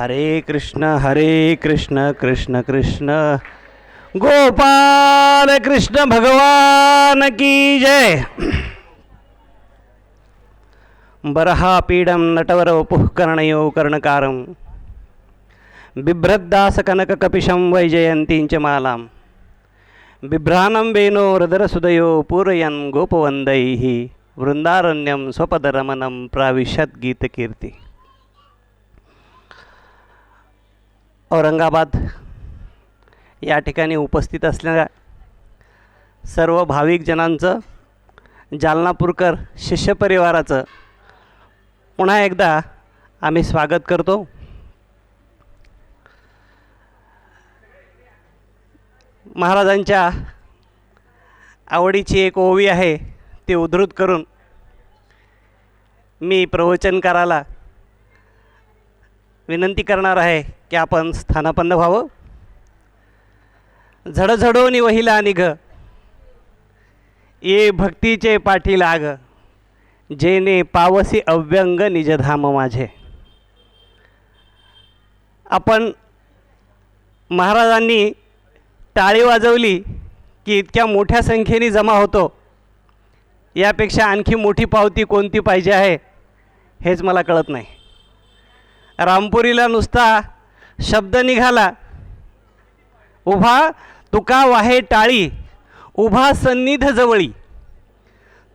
हरे कृष्ण कृष्ण कृष्ण गोपाल कृष्ण भगवान की जय. बरहापीडं नटवरवपुः कर्णयो कर्णकारं बिभ्रद्दासकनककपिशं वैजयन्तीं च मालां बिभ्राणं वेणो हृदरसुदयो पूरयन् गोपवन्दैः वृंदारण्यं स्वपदरमणं प्राविशत् गीतकीर्ती. औरंगाबाद या ठिकाणी उपस्थित असलेल्या सर्व भाविक जनांचं, जालनापूरकर शिष्य परिवाराचं पुन्हा एकदा आम्ही स्वागत करतो. महाराजांच्या आवडीची एक ओवी आहे ती उद्धृत करून मी प्रवचनकाराला विनंती करणार आहे की आपण स्थानापन्न व्हावं. झडझडोनी वहिला निघ ये भक्तीचे पाठी लाग जेने पावसी अव्यंग निजधाम माझे. आपण महाराजांनी टाळी वाजवली की इतक्या मोठ्या संख्येने जमा होतो, यापेक्षा आणखी मोठी पावती कोणती पाहिजे आहे हेच मला कळत नाही. रामपुरीला नुसता शब्द निघाला, उभा तुका वाहे टाळी उभा सन्निध जवळी.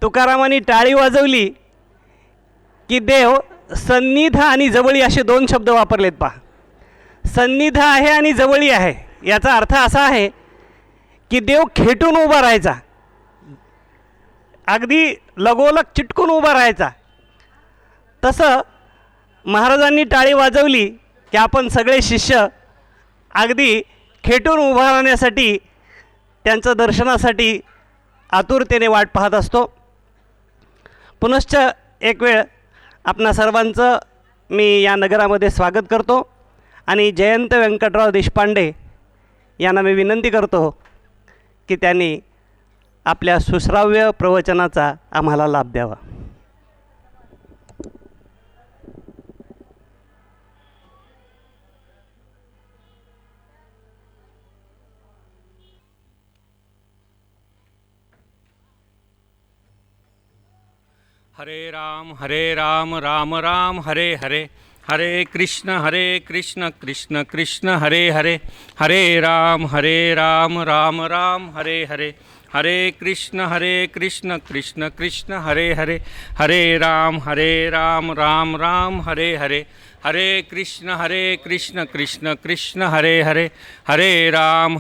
तुकारामांनी टाळी वाजवली की देव सन्निध आणि जवळी असे दोन शब्द वापरलेत. पहा, सन्निध आहे आणि जवळी आहे याचा अर्थ असा आहे की देव खेटून उभा राहायचा, अगदी लगोलग चिटकून उभा राहायचा. तसं महाराजांनी टाळी वाजवली की आपण सगळे शिष्य अगदी खेटून उभा राहण्यासाठी, त्यांचं दर्शनासाठी आतुरतेने वाट पाहत असतो. पुनश्च एक वेळ आपणा सर्वांचं मी या नगरामध्ये स्वागत करतो आणि जयंत व्यंकटराव देशपांडे यांना मी विनंती करतो की त्यांनी आपल्या सुश्राव्य प्रवचनाचा आम्हाला लाभ द्यावा. हरे राम राम राम हरे हरे. हरे कृष्ण कृष्ण कृष्ण हरे हरे. हरे राम राम राम हरे हरे. हरे कृष्ण कृष्ण कृष्ण हरे हरे. हरे राम राम राम हरे हरे. हरे कृष्ण कृष्ण कृष्ण हरे हरे. हरे राम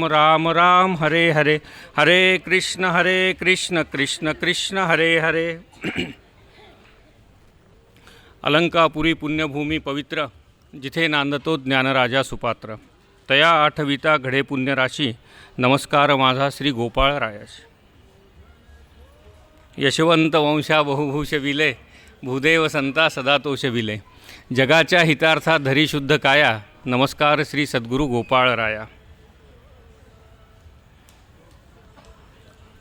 राम राम हरे हरे. हरे कृष्ण कृष्ण कृष्ण हरे हरे. अलंकापुरी पुण्यभूमी पवित्र, जिथे नांदतो ज्ञानराजा सुपात्र. तया आठविता घडे पुण्यराशी, नमस्कार माझा श्री गोपाळ रायाशी. यशवंत वंशा बहुभूष विले, भूदेव संता सदा तोष विले. जगाच्या हितार्था धरी शुद्ध काया, नमस्कार श्री सद्गुरू गोपाळ राया.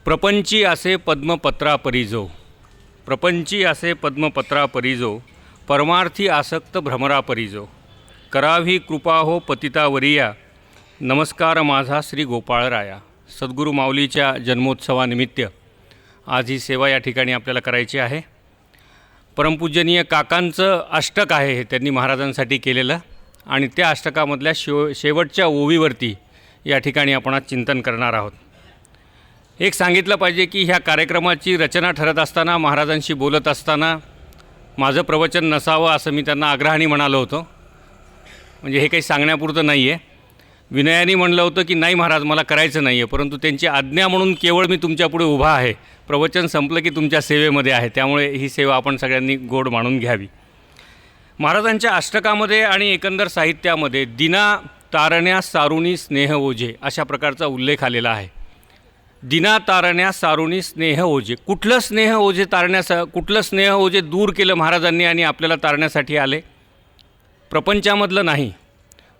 प्रपंची असे पद्मपत्रा परिजो, प्रपंची असे पद्मपत्रा परिजो. परमार्थी आसक्त भ्रमरा परिजो. करावी कृपा हो पतितावरिया, नमस्कार माझा श्री गोपाळ राया. सद्गुरू माऊलीच्या जन्मोत्सवानिमित्त आज ही सेवा या ठिकाणी आपल्याला करायची आहे. परमपूजनीय काकांचं अष्टक आहे हे त्यांनी महाराजांसाठी केलेलं, आणि त्या अष्टकामधल्या शेवटच्या ओवीवरती या ठिकाणी आपण आज चिंतन करणार आहोत. एक सांगितलं पाहिजे की ह्या कार्यक्रमाची रचना ठरत असताना, महाराजांशी बोलत असताना माझं प्रवचन नसावं असं मी त्यांना आग्रहाने म्हणालो होतो. म्हणजे हे काही सांगण्यापुरतं नाही आहे. विनयाने म्हणलं होतं की नाही महाराज मला करायचं नाही आहे, परंतु त्यांची आज्ञा म्हणून केवळ मी तुमच्यापुढे उभा आहे. प्रवचन संपलं की तुमच्या सेवेमध्ये आहे, त्यामुळे ही सेवा आपण सगळ्यांनी गोड मानून घ्यावी. महाराजांच्या अष्टकामध्ये आणि एकंदर साहित्यामध्ये दिना तारण्यास सारुणी स्नेह ओझे अशा प्रकारचा उल्लेख आलेला आहे. दिना तारण्यास सारुणी स्नेह ओझे. कुठलं स्नेह ओझे कुठलं स्नेह ओझे दूर केलं महाराजांनी आणि आपल्याला तारण्यासाठी आले? प्रपंचामधलं नाही,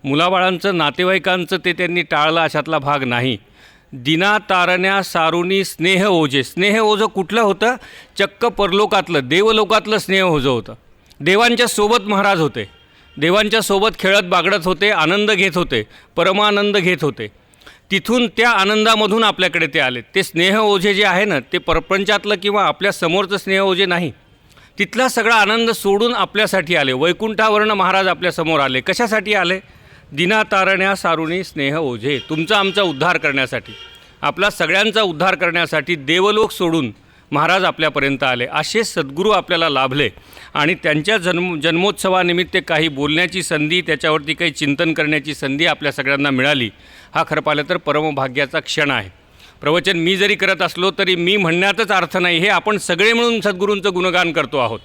मुलाबाळांचं नातेवाईकांचं ते त्यांनी टाळलं अशातला भाग नाही. दिना तारण्या सारुणी स्नेह ओझे. स्नेह ओझं कुठलं होतं? चक्क परलोकातलं, देवलोकातलं स्नेह ओझं होतं. देवांच्या सोबत महाराज होते. देवांच्या सोबत खेळत बागडत होते, आनंद घेत होते, परमानंद घेत होते. तिथून त्या आनंदामधून आपल्याकडे ते आले. ते स्नेह ओझे जे आहे ना, ते प्रपंचातलं किंवा आपल्या समोरचं स्नेह ओझे नाही. तिथला सगळा आनंद सोडून आपल्यासाठी आले. वैकुंठावरून महाराज आपल्यासमोर आले. कशासाठी आले? दिना तारण्या सारुणी स्नेह ओझे, तुमचा आमचा उद्धार करण्यासाठी, आपला सगळ्यांचा उद्धार करण्यासाठी देवलोक सोडून महाराज आपल्यापर्यंत आले. असे सद्गुरू आपल्याला लाभले आणि त्यांच्या जन्मोत्सवानिमित्त काही बोलण्याची संधी, त्याच्यावरती काही चिंतन करण्याची संधी आपल्या सगळ्यांना मिळाली. हा खरं पाहिलं तर परमभाग्याचा क्षण आहे. प्रवचन मी जरी करत असलो तरी मी म्हणण्यातच अर्थ नाही. हे आपण सगळे म्हणून सद्गुरूंचं गुणगान करतो आहोत.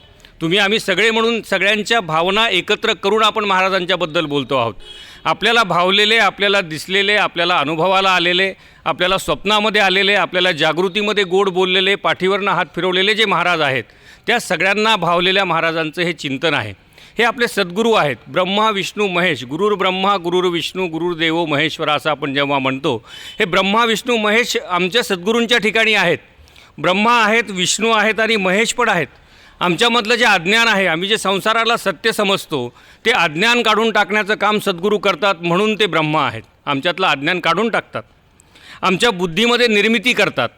आम्ही सगळे म्हणून सगळ्यांच्या भावना एकत्र करून आपण महाराजांच्याबद्दल बोलतो आहोत. आपल्याला भावलेले, आपल्याला दिसलेले, आपल्याला अनुभवाला आलेले, आपल्याला स्वप्नामध्ये आलेले, आपल्याला जागृतीमध्ये गोड बोललेले, पाठीवरनं हात फिरवलेले जे महाराज आहेत, त्या सगळ्यांना भावलेल्या महाराजांचं हे चिंतन आहे. हे आपले सद्गुरू आहेत. ब्रह्मा विष्णू महेश, गुरुर ब्रह्मा गुरुर विष्णू गुरुर्देवो महेश्वर असं आपण जेव्हा म्हणतो, हे ब्रह्मा विष्णू महेश आमच्या सद्गुरूंच्या ठिकाणी आहेत. ब्रह्मा आहेत, विष्णू आहेत आणि महेश पण आहेत. आमच्यामधलं जे अज्ञान आहे, आम्ही जे संसाराला सत्य समजतो, ते अज्ञान काढून टाकण्याचं काम सद्गुरू करतात. म्हणून ते ब्रह्मा आहेत. आमच्यातलं अज्ञान काढून टाकतात, आमच्या बुद्धीमध्ये निर्मिती करतात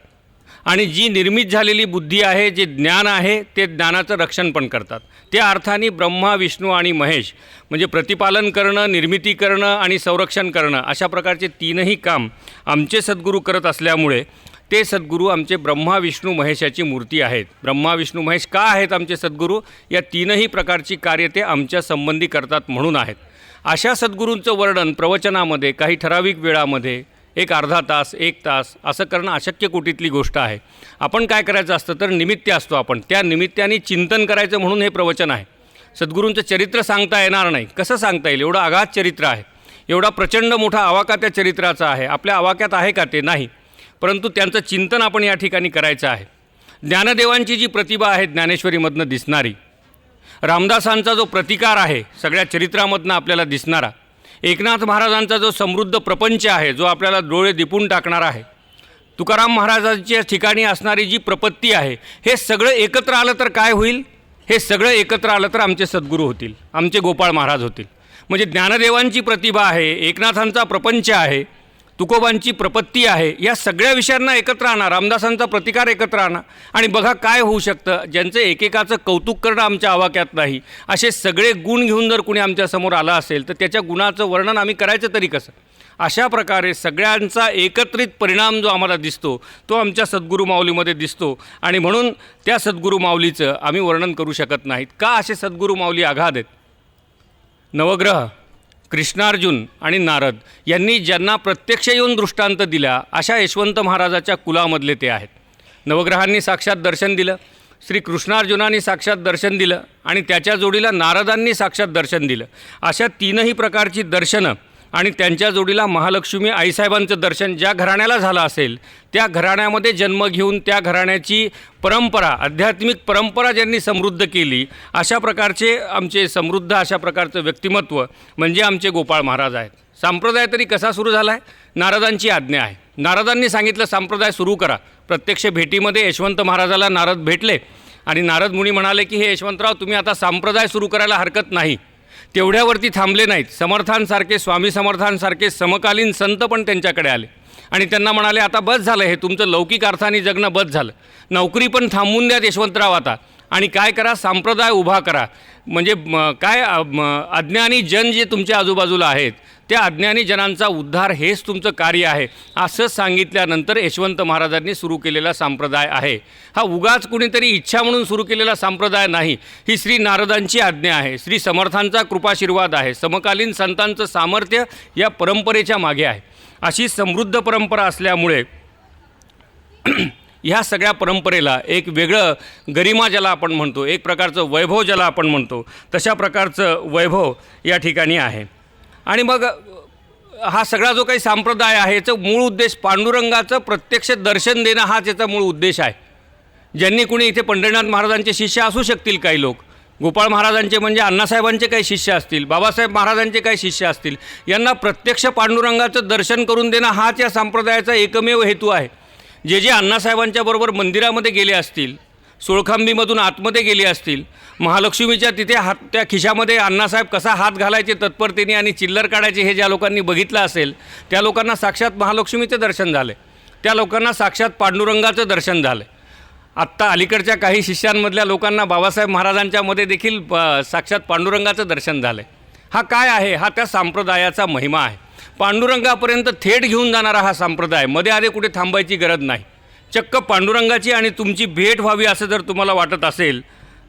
आणि जी निर्मित झालेली बुद्धी आहे, जे ज्ञान आहे, ते ज्ञानाचं रक्षण पण करतात. त्या अर्थाने ब्रह्मा विष्णू आणि महेश म्हणजे प्रतिपालन करणं, निर्मिती करणं आणि संरक्षण करणं, अशा प्रकारचे तीनही काम आमचे सद्गुरू करत असल्यामुळे ते सद्गुरू आमचे ब्रह्मा विष्णू महेशाची मूर्ती आहेत. ब्रह्मा विष्णू महेश का आहेत आमचे सद्गुरू? या तीनही प्रकारची कार्य ते आमच्या संबंधी करतात म्हणून आहेत. अशा सद्गुरूंचं वर्णन प्रवचनामध्ये काही ठराविक वेळामध्ये एक अर्धा तास, 1 तास असं करणं अशक्य कोटीतली गोष्ट आहे. आपण काय करायचं असतं तर निमित्त असतो. आपण त्या निमित्ताने चिंतन करायचं म्हणून हे प्रवचन आहे. सद्गुरूंचं चरित्र सांगता येणार नाही. कसं सांगता येईल? एवढं अगाध चरित्र आहे, एवढा प्रचंड मोठा आवाका त्या चरित्राचा आहे. आपल्या आवाक्यात आहे का? ते नाही. परंतु त्यांचं चिंतन आपण या ठिकाणी करायचं आहे. ज्ञानदेवांची जी प्रतिभा आहे ज्ञानेश्वरीमधनं दिसणारी, रामदासांचा जो प्रतिकार आहे सगळ्या चरित्रामधनं आपल्याला दिसणारा, एकनाथ महाराजांचा जो समृद्ध प्रपंच आहे जो आपल्याला डोळे दिपून टाकणार आहे, तुकाराम महाराजांच्या ठिकाणी असणारी जी प्रपत्ती आहे, हे सगळं एकत्र आलं तर काय होईल? हे सगळं एकत्र आलं तर आमचे सद्गुरू होतील, आमचे गोपाळ महाराज होतील. म्हणजे ज्ञानदेवांची प्रतिभा आहे, एकनाथांचा प्रपंच आहे, तुकोबांची प्रपत्ती आहे, या सगळ्या विषयांना एकत्र आणा, रामदासांचा प्रतिकार एकत्र आणा आणि बघा काय होऊ शकतं. ज्यांचं एकेकाचं कौतुक करणं आमच्या आवाक्यात नाही, असे सगळे गुण घेऊन जर कुणी आमच्यासमोर आला असेल तर त्याच्या गुणाचं वर्णन आम्ही करायचं तरी कसं? अशा प्रकारे सगळ्यांचा एकत्रित परिणाम जो आम्हाला दिसतो तो आमच्या सद्गुरू माऊलीमध्ये दिसतो आणि म्हणून त्या सद्गुरू माऊलीचं आम्ही वर्णन करू शकत नाहीत. का असे सद्गुरू माऊली आघाद आहेत? नवग्रह, कृष्णार्जुन आणि नारद यांनी ज्यांना प्रत्यक्ष येऊन दृष्टांत दिला अशा यशवंत महाराजाच्या कुलामधले ते आहेत. नवग्रहांनी साक्षात दर्शन दिलं, श्री कृष्णार्जुनांनी साक्षात दर्शन दिलं आणि त्याच्या जोडीला नारदांनी साक्षात दर्शन दिलं. अशा तीनही प्रकारची दर्शनं आणि त्यांच्या जोडीला महालक्ष्मी आईसाहेबांचं दर्शन ज्या घराण्याला झालं असेल त्या घराण्यामध्ये जन्म घेऊन त्या घराण्याची परंपरा, आध्यात्मिक परंपरा ज्यांनी समृद्ध केली, अशा प्रकारचे आमचे समृद्ध अशा प्रकारचं व्यक्तिमत्व म्हणजे आमचे गोपाळ महाराज आहेत. संप्रदाय तरी कसा सुरू झाला आहे? नारदांची आज्ञा आहे. नारदांनी सांगितलं संप्रदाय सुरू करा. प्रत्यक्ष भेटीमध्ये यशवंत महाराजाला नारद भेटले आणि नारद मुनी म्हणाले की हे यशवंतराव, तुम्ही आता संप्रदाय सुरू करायला हरकत नाही. तेवढ्यावरती थांबले नाहीत. समर्थांसारखे, स्वामी समर्थांसारखे समकालीन संत पण त्यांच्याकडे आले आणि त्यांना म्हणाले आता बस झालं, हे तुमचं लौकिक अर्थाने जगणं बस झालं, नोकरी पण थांबवून द्या यशवंतराव आता, आणि काय करा, संप्रदाय उभा करा. म्हणजे काय अज्ञानी जन जे तुमच्या आजूबाजूला आहेत त्या अज्ञानी जनांचा उद्धार हेच तुमचं कार्य आहे, असं सांगितल्यानंतर यशवंत महाराजांनी सुरू केलेला संप्रदाय आहे. हा उगाच कुणीतरी इच्छा म्हणून सुरू केलेला संप्रदाय नाही. ही श्री नारदांची आज्ञा आहे, श्री समर्थांचा कृपाशीर्वाद आहे, समकालीन संतांचं सामर्थ्य या परंपरेच्या मागे आहे. अशी समृद्ध परंपरा असल्यामुळे ह्या सगळ्या परंपरेला एक वेगळं गरिमा ज्याला आपण म्हणतो, एक प्रकारचं वैभव ज्याला आपण म्हणतो, तशा प्रकारचं वैभव या ठिकाणी आहे. आणि मग हा सगळा जो काही संप्रदाय आहे याचं मूळ उद्देश पांडुरंगाचं प्रत्यक्ष दर्शन देणं हाच याचा मूळ उद्देश आहे. ज्यांनी कुणी इथे पंढरीनाथ महाराजांचे शिष्य असू शकतील, काही लोक गोपाळ महाराजांचे म्हणजे अण्णासाहेबांचे काही शिष्य असतील, बाबासाहेब महाराजांचे काही शिष्य असतील, यांना प्रत्यक्ष पांडुरंगाचं दर्शन करून देणं हाच या संप्रदायाचा एकमेव हेतू आहे. जे जे अण्णासाहेबांच्या बरोबर मंदिरामध्ये गेले असतील, सोळखांबीमधून आतमध्ये गेले असतील, महालक्ष्मीच्या तिथे त्या खिशामध्ये अण्णासाहेब कसा हात घालायचे तत्परतेने आणि चिल्लर काढायचे हे ज्या लोकांनी बघितलं असेल त्या लोकांना साक्षात महालक्ष्मीचं दर्शन झालं, त्या लोकांना साक्षात पांडुरंगाचं दर्शन झालं. आत्ता अलीकडच्या काही शिष्यांमधल्या लोकांना बाबासाहेब महाराजांच्यामध्ये देखील साक्षात पांडुरंगाचं दर्शन झालं. हा काय आहे? हा त्या संप्रदायाचा महिमा आहे. पांडुरंगापर्यंत थेट घेऊन जाणारा हा संप्रदाय, मध्ये आधी कुठे थांबायची गरज नाही. चक्क पांडुरंगाची आणि तुमची भेट व्हावी असं जर तुम्हाला वाटत असेल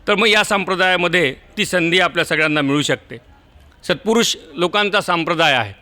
तर मग या संप्रदायामध्ये ती संधी आपल्या सगळ्यांना मिळू शकते. सत्पुरुष लोकांचा संप्रदाय आहे.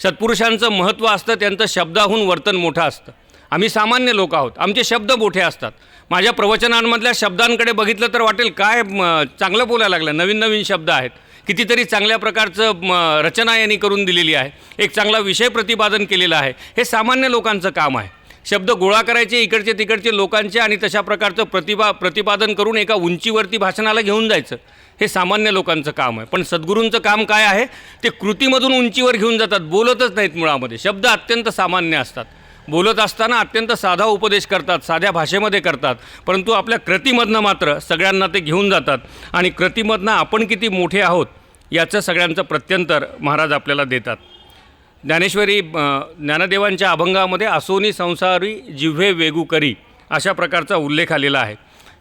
सत्पुरुषांचं महत्त्व असतं, त्यांचं शब्दाहून वर्तन मोठं असतं. आम्ही सामान्य लोक आहोत, आमचे शब्द मोठे असतात. माझ्या प्रवचनांमधल्या शब्दांकडे बघितलं तर वाटेल काय चांगलं बोलायला लागलं, नवीन नवीन शब्द आहेत, कितीतरी चांगल्या प्रकारचं रचना यांनी करून दिलेली आहे, एक चांगला विषय प्रतिपादन केलेला आहे. हे सामान्य लोकांचं काम आहे. शब्द गोळा करायचे इकडचे तिकडचे लोकांचे आणि तशा प्रकारचं प्रतिपादन करून एका उंचीवरती भाषणाला घेऊन जायचं, हे सामान्य लोकांचं काम आहे. पण सद्गुरूंचं काम काय आहे? ते कृतीमधून उंचीवर घेऊन जातात, बोलतच नाहीत. मुळामध्ये शब्द अत्यंत सामान्य असतात, बोलत असताना अत्यंत साधा उपदेश करतात, साध्या भाषेमध्ये करतात, परंतु आपल्या कृतीमधनं मात्र सगळ्यांना ते घेऊन जातात. आणि कृतीमधनं आपण किती मोठे आहोत याचं सगळ्यांचं प्रत्यंतर महाराज आपल्याला देतात. ज्ञानेश्वरी ज्ञानदेवांच्या अभंगामध्ये असोनी संसारी जिव्हे वेगू करी अशा प्रकारचा उल्लेख आलेला आहे.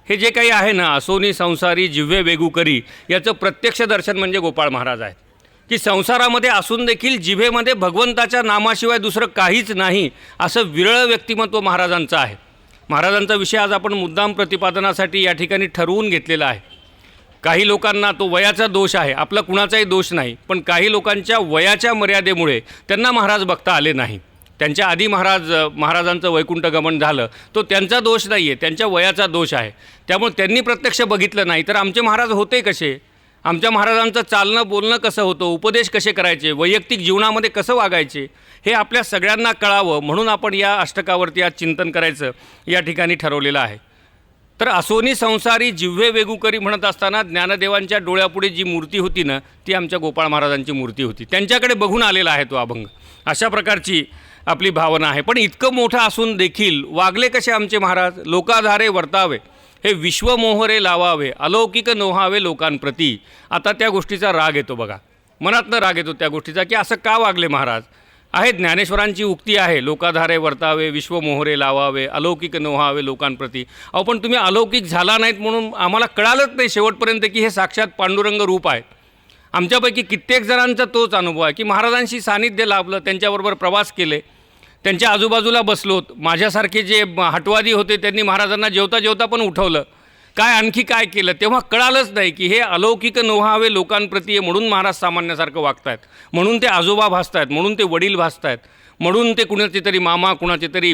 हे जे काही आहे ना, असोनी संसारी जिव्हे वेगू करी, याचं प्रत्यक्ष दर्शन म्हणजे गोपाळ महाराज आहेत. की संसारामध्ये असून देखील जिभेमध्ये भगवंताच्या नामाशिवाय दुसरं काहीच नाही असं विरळ व्यक्तिमत्व महाराजांचं आहे. महाराजांचा विषय आज आपण मुद्दाम प्रतिपादनासाठी या ठिकाणी ठरवून घेतलेला आहे. काही लोकांना तो वयाचा दोष आहे, आपला कुणाचाही दोष नाही, पण काही लोकांच्या वयाच्या मर्यादेमुळे त्यांना महाराज बघता आले नाही. त्यांच्या आधी महाराजांचं वैकुंठ गमन झालं, तो त्यांचा दोष नाही आहे, त्यांच्या वयाचा दोष आहे. त्यामुळे त्यांनी प्रत्यक्ष बघितलं नाही. तर आमचे महाराज होते कसे? आमच्या महाराजांचं चालणं बोलणं कसं होतं, उपदेश कसे करायचे, वैयक्तिक जीवनामध्ये कसं वागायचे, हे आपल्या सगळ्यांना कळावं म्हणून आपण या अष्टकावरती आज चिंतन करायचं या ठिकाणी ठरवलेलं आहे. तर असोनी संसारी जिव्हे वेगू करी म्हणत असताना ज्ञानदेवांच्या डोळ्यापुढे जी मूर्ती होती ना, ती आमच्या गोपाळ महाराजांची मूर्ती होती. त्यांच्याकडे बघून आलेला आहे तो अभंग. अशा प्रकारची आपली भावना आहे. पण इतकं मोठं असून देखील वागले कसे आमचे महाराज? लोकाधारे वर्तावे, हे विश्वमोहरे लावावे, अलौकिक नोहावे लोकांप्रती. आता त्या गोष्टीचा राग येतो बघा, मनातनं राग येतो त्या गोष्टीचा, की असं का वागले महाराज? आहे ज्ञानेश्वरांची उक्ती आहे, लोकाधारे वर्तावे, विश्वमोहरे लावावे, अलौकिक नोहावे लोकांप्रती. अहो पण तुम्ही अलौकिक झाला नाहीत म्हणून आम्हाला कळालंच नाही शेवटपर्यंत की हे साक्षात पांडुरंग रूप आहे. आमच्यापैकी कित्येक जणांचा तोच अनुभव आहे की महाराजांशी सानिध्य लाभलं, त्यांच्याबरोबर प्रवास केले, त्यांच्या आजूबाजूला बसलोत. माझ्यासारखे जे हटवादी होते त्यांनी महाराजांना जेवता जेवता पण उठवलं, काय आणखी काय केलं, तेव्हा कळालंच नाही की हे अलौकिक नोहावे लोकांप्रती म्हणून महाराज सामान्यासारखं वागतायत, म्हणून ते आजोबा भासतायत, म्हणून ते वडील भासतायत, म्हणून ते कुणाचे तरी मामा, कुणाचे तरी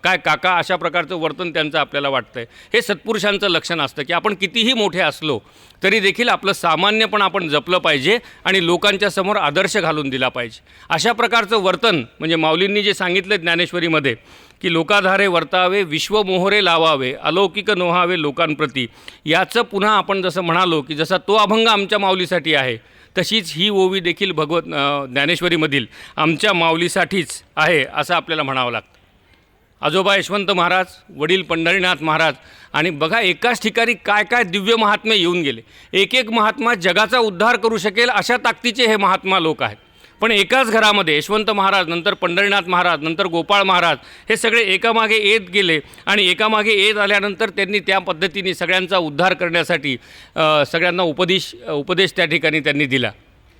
काय काका, अशा प्रकारचं वर्तन त्यांचं आपल्याला वाटतंय. हे सत्पुरुषांचं लक्षण असतं की आपण कितीही मोठे असलो तरी देखील आपलं सामान्यपण आपण जपलं पाहिजे आणि लोकांच्या समोर आदर्श घालून दिला पाहिजे. अशा प्रकारचं वर्तन म्हणजे माऊलींनी जे सांगितलं ज्ञानेश्वरीमध्ये की लोकाधारे वर्तावे, विश्वमोहरे लावावे, अलौकिक नोहावे लोकांप्रती, याचं पुन्हा आपण जसं म्हणालो की जसा तो अभंग आमच्या माऊलीसाठी आहे तशीच ही ओवी देखील ज्ञानेश्वरीमधील आमच्या माऊलीसाठीच आहे असं आपल्याला म्हणावं लागतं. आजोबा यशवंत महाराज, वडील पंढरीनाथ महाराज, आणि बघा एकाच ठिकाणी काय काय दिव्य महात्मे येऊन गेले. एक एक महात्मा जगाचा उद्धार करू शकेल अशा ताकदीचे हे महात्मा लोक आहेत. पण एकाच घरामध्ये यशवंत महाराज, नंतर पंढरीनाथ महाराज, नंतर गोपाळ महाराज, हे सगळे एकामागे येत गेले आणि एकामागे येत आल्यानंतर त्यांनी त्या पद्धतीने सगळ्यांचा उद्धार करण्यासाठी सगळ्यांना उपदेश त्या ठिकाणी त्यांनी दिला.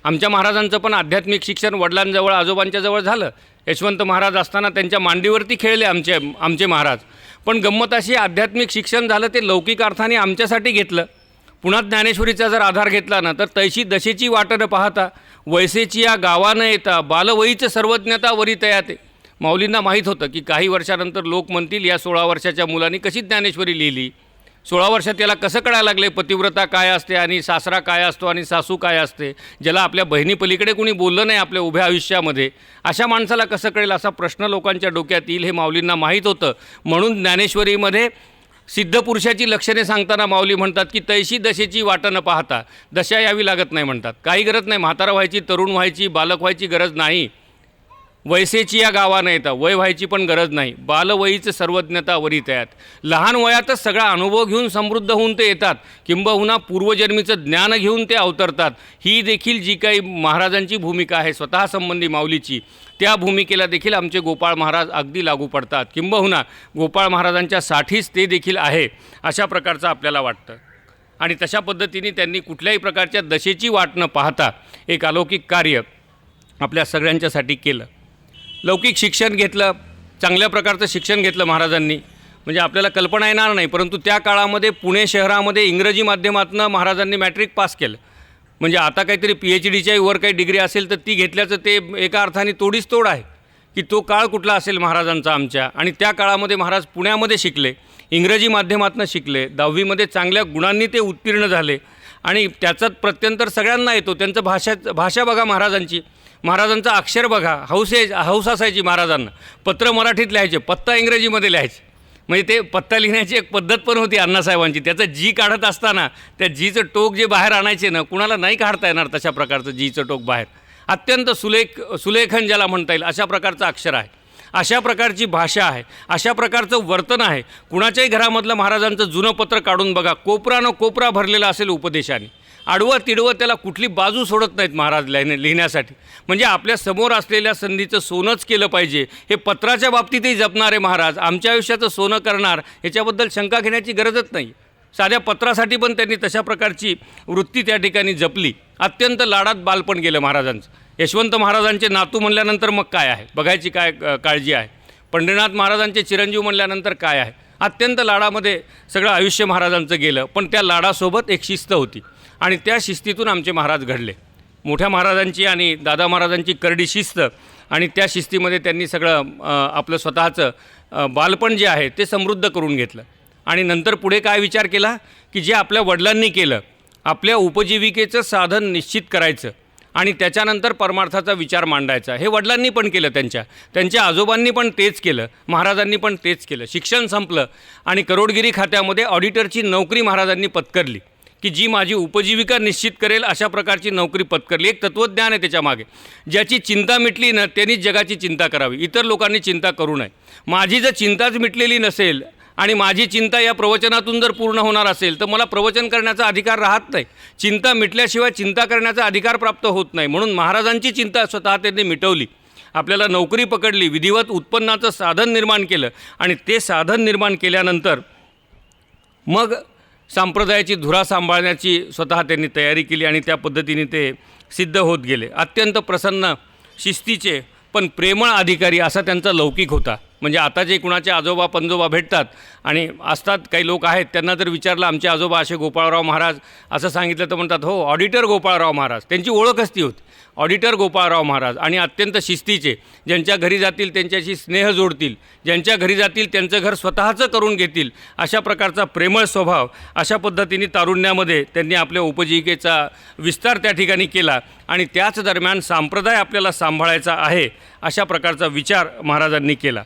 आमच्या महाराजांचं पण आध्यात्मिक शिक्षण वडिलांजवळ, आजोबांच्या जवळ झालं. यशवंत महाराज असताना त्यांच्या मांडीवरती खेळले आमचे महाराज. पण गंमत अशी, आध्यात्मिक शिक्षण झालं ते लौकिक अर्थाने आमच्यासाठी घेतलं. पुन्हा ज्ञानेश्वरीचा जर आधार घेतला ना तर तैशी दशेची वाट न पाहता, वैसेची या गावानं येता, बालवयीचं सर्वज्ञता वरी तयाते. माऊलींना माहीत होतं की काही वर्षानंतर लोक म्हणतील या 16 वर्षाच्या मुलांनी कशी ज्ञानेश्वरी लिहिली, 16 वर्षात त्याला कसं कळायला लागले पतिव्रता काय असते आणि सासरा काय असतो आणि सासू काय असते, ज्याला आपल्या बहिणीपलीकडे कुणी बोललं नाही आपल्या उभ्या आयुष्यामध्ये, अशा माणसाला कसं कळेल असा प्रश्न लोकांच्या डोक्यात येईल हे माऊलींना माहीत होतं. म्हणून ज्ञानेश्वरीमध्ये सिद्धपुरुषाची लक्षणे सांगताना माऊली म्हणतात की तैशी दशेची वाट न पाहता, दशा यावी लागत नाही म्हणतात. काही गरज नाही, म्हातारा व्हायची, तरुण व्हायची, बालक व्हायची गरज नाही. वैसेची या गावा न येता वय व्हायची पण गरज नाही, बालवयीचं सर्वज्ञता वरी तयात. लहान वयातच सगळा अनुभव घेऊन समृद्ध होऊन ते येतात, किंबहुना पूर्वजन्मीचं ज्ञान घेऊन ते अवतरतात. ही देखील जी काही महाराजांची भूमिका आहे स्वतः संबंधी माऊलीची, त्या भूमिकेला देखील आमचे गोपाळ महाराज अगदी लागू पडतात, किंबहुना गोपाळ महाराजांच्या साठीच ते देखील आहे अशा प्रकारचं आपल्याला वाटतं. आणि तशा पद्धतीने त्यांनी कुठल्याही प्रकारच्या दशेची वाट न पाहता एक अलौकिक कार्य आपल्या सगळ्यांच्यासाठी केलं. लौकिक शिक्षण घेतलं, चांगल्या प्रकारचं शिक्षण घेतलं महाराजांनी, म्हणजे आपल्याला कल्पना येणार नाही, परंतु त्या काळामध्ये पुणे शहरामध्ये इंग्रजी माध्यमातून महाराजांनी मॅट्रिक पास केलं. म्हणजे आता काहीतरी PhDच्याही वर काही डिग्री असेल तर ती घेतल्याचं ते एका अर्थाने तोडीस तोड आहे की तो काळ कुठला असेल महाराजांचा आमच्या. आणि त्या काळामध्ये महाराज पुण्यामध्ये शिकले, इंग्रजी माध्यमातून शिकले, 10वीमध्ये चांगल्या गुणांनी ते उत्तीर्ण झाले आणि त्याचाच प्रत्यंतर सगळ्यांना येतो. त्यांचं भाषा बघा महाराजांची, महाराजांचं अक्षर बघा, हौस असायची महाराजांना. पत्र मराठीत लिहायचे, पत्ता इंग्रजीमध्ये लिहायचे. म्हणजे ते पत्ता लिहिण्याची एक पद्धत पण होती अण्णासाहेबांची. त्याचं जी काढत असताना त्या जीचं टोक जे बाहेर आणायचे ना, कुणाला नाही काढता येणार तशा प्रकारचं जीचं टोक बाहेर. अत्यंत सुलेखन ज्याला म्हणता येईल अशा प्रकारचं अक्षर आहे, अशा प्रकारची भाषा आहे, अशा प्रकारचं वर्तन आहे. कुणाच्याही घरामधलं महाराजांचं जुनं पत्र काढून बघा, कोपरानं कोपरा भरलेला असेल उपदेशाने. आडवं तिडवं त्याला कुठली बाजू सोडत नाहीत महाराज लिहिण्यासाठी. म्हणजे आपल्या समोर असलेल्या संधीचं सोनंच केलं पाहिजे हे पत्राच्या बाबतीतही जपणारे महाराज आमच्या आयुष्याचं सोनं करणार याच्याबद्दल शंका घेण्याची गरजच नाही. साध्या पत्रासाठी पण त्यांनी तशा प्रकारची वृत्ती त्या ठिकाणी जपली. अत्यंत लाडात बालपण गेलं महाराजांचं. यशवंत महाराजांचे नातू म्हणल्यानंतर मग काय आहे, बघायची काय काळजी आहे. पंढरीनाथ महाराजांचे चिरंजीव म्हणल्यानंतर काय आहे. अत्यंत लाडामध्ये सगळं आयुष्य महाराजांचं गेलं. पण त्या लाडासोबत एक शिस्त होती आणि त्या शिस्तीतून आमचे महाराज घडले. मोठ्या महाराजांची आणि दादा महाराजांची करडी शिस्त आणि त्या शिस्तीमध्ये त्यांनी सगळं आपलं स्वतःचं बालपण जे आहे ते समृद्ध करून घेतलं. आणि नंतर पुढे काय विचार केला की जे आपल्या वडिलांनी केलं, आपल्या उपजीविकेचं साधन निश्चित करायचं आणि त्याच्यानंतर परमार्थाचा विचार मांडायचा. हे वडिलांनी पण केलं, त्यांच्या आजोबांनी पण तेच केलं, महाराजांनी पण तेच केलं. शिक्षण संपलं आणि करोडगिरी खात्यामध्ये ऑडिटरची नोकरी महाराजांनी पत्करली की जी माझी उपजीविका निश्चित करेल अशा प्रकारची नोकरी पत्करली. एक तत्त्वज्ञान आहे त्याच्यामागे. ज्याची चिंता मिटली ना त्यांनीच जगाची चिंता करावी, इतर लोकांनी चिंता करू नये. माझी जर चिंताच मिटलेली नसेल आणि माझी चिंता या प्रवचनातून जर पूर्ण होणार असेल तर मला प्रवचन करण्याचा अधिकार राहत नाही. चिंता मिटल्याशिवाय चिंता करण्याचा अधिकार प्राप्त होत नाही. म्हणून महाराजांची चिंता स्वतः त्यांनी मिटवली, आपल्याला नोकरी पकडली, विधिवत उत्पन्नाचं साधन निर्माण केलं आणि ते साधन निर्माण केल्यानंतर मग संप्रदायाची धुरा सांभाळण्याची स्वतः त्यांनी तयारी केली आणि त्या पद्धतीने ते सिद्ध होत गेले. अत्यंत प्रसन्न, शिस्तीचे पण प्रेमळ अधिकारी असा त्यांचा लौकिक होता. म्हणजे आता जे कुणाचे आजोबा पंजोबा भेटतात आणि असतात काही लोक आहेत, त्यांना जर विचारलं आमचे आजोबा असे गोपाळराव महाराज असं सांगितलं तर म्हणतात हो ऑडिटर गोपाळराव महाराज. त्यांची ओळखच ती होती, ऑडिटर गोपाळराव महाराज. आणि अत्यंत शिस्तीचे, ज्यांच्या घरी जातील त्यांच्याशी स्नेह जोडतील, ज्यांच्या घरी जातील त्यांचं घर स्वतःचं करून घेतील अशा प्रकारचा प्रेमळ स्वभाव. अशा पद्धतीने तारुण्यामध्ये त्यांनी आपल्या उपजीविकेचा विस्तार त्या ठिकाणी केला आणि त्याच दरम्यान संप्रदाय आपल्याला सांभाळायचा आहे अशा प्रकारचा विचार महाराजांनी केला.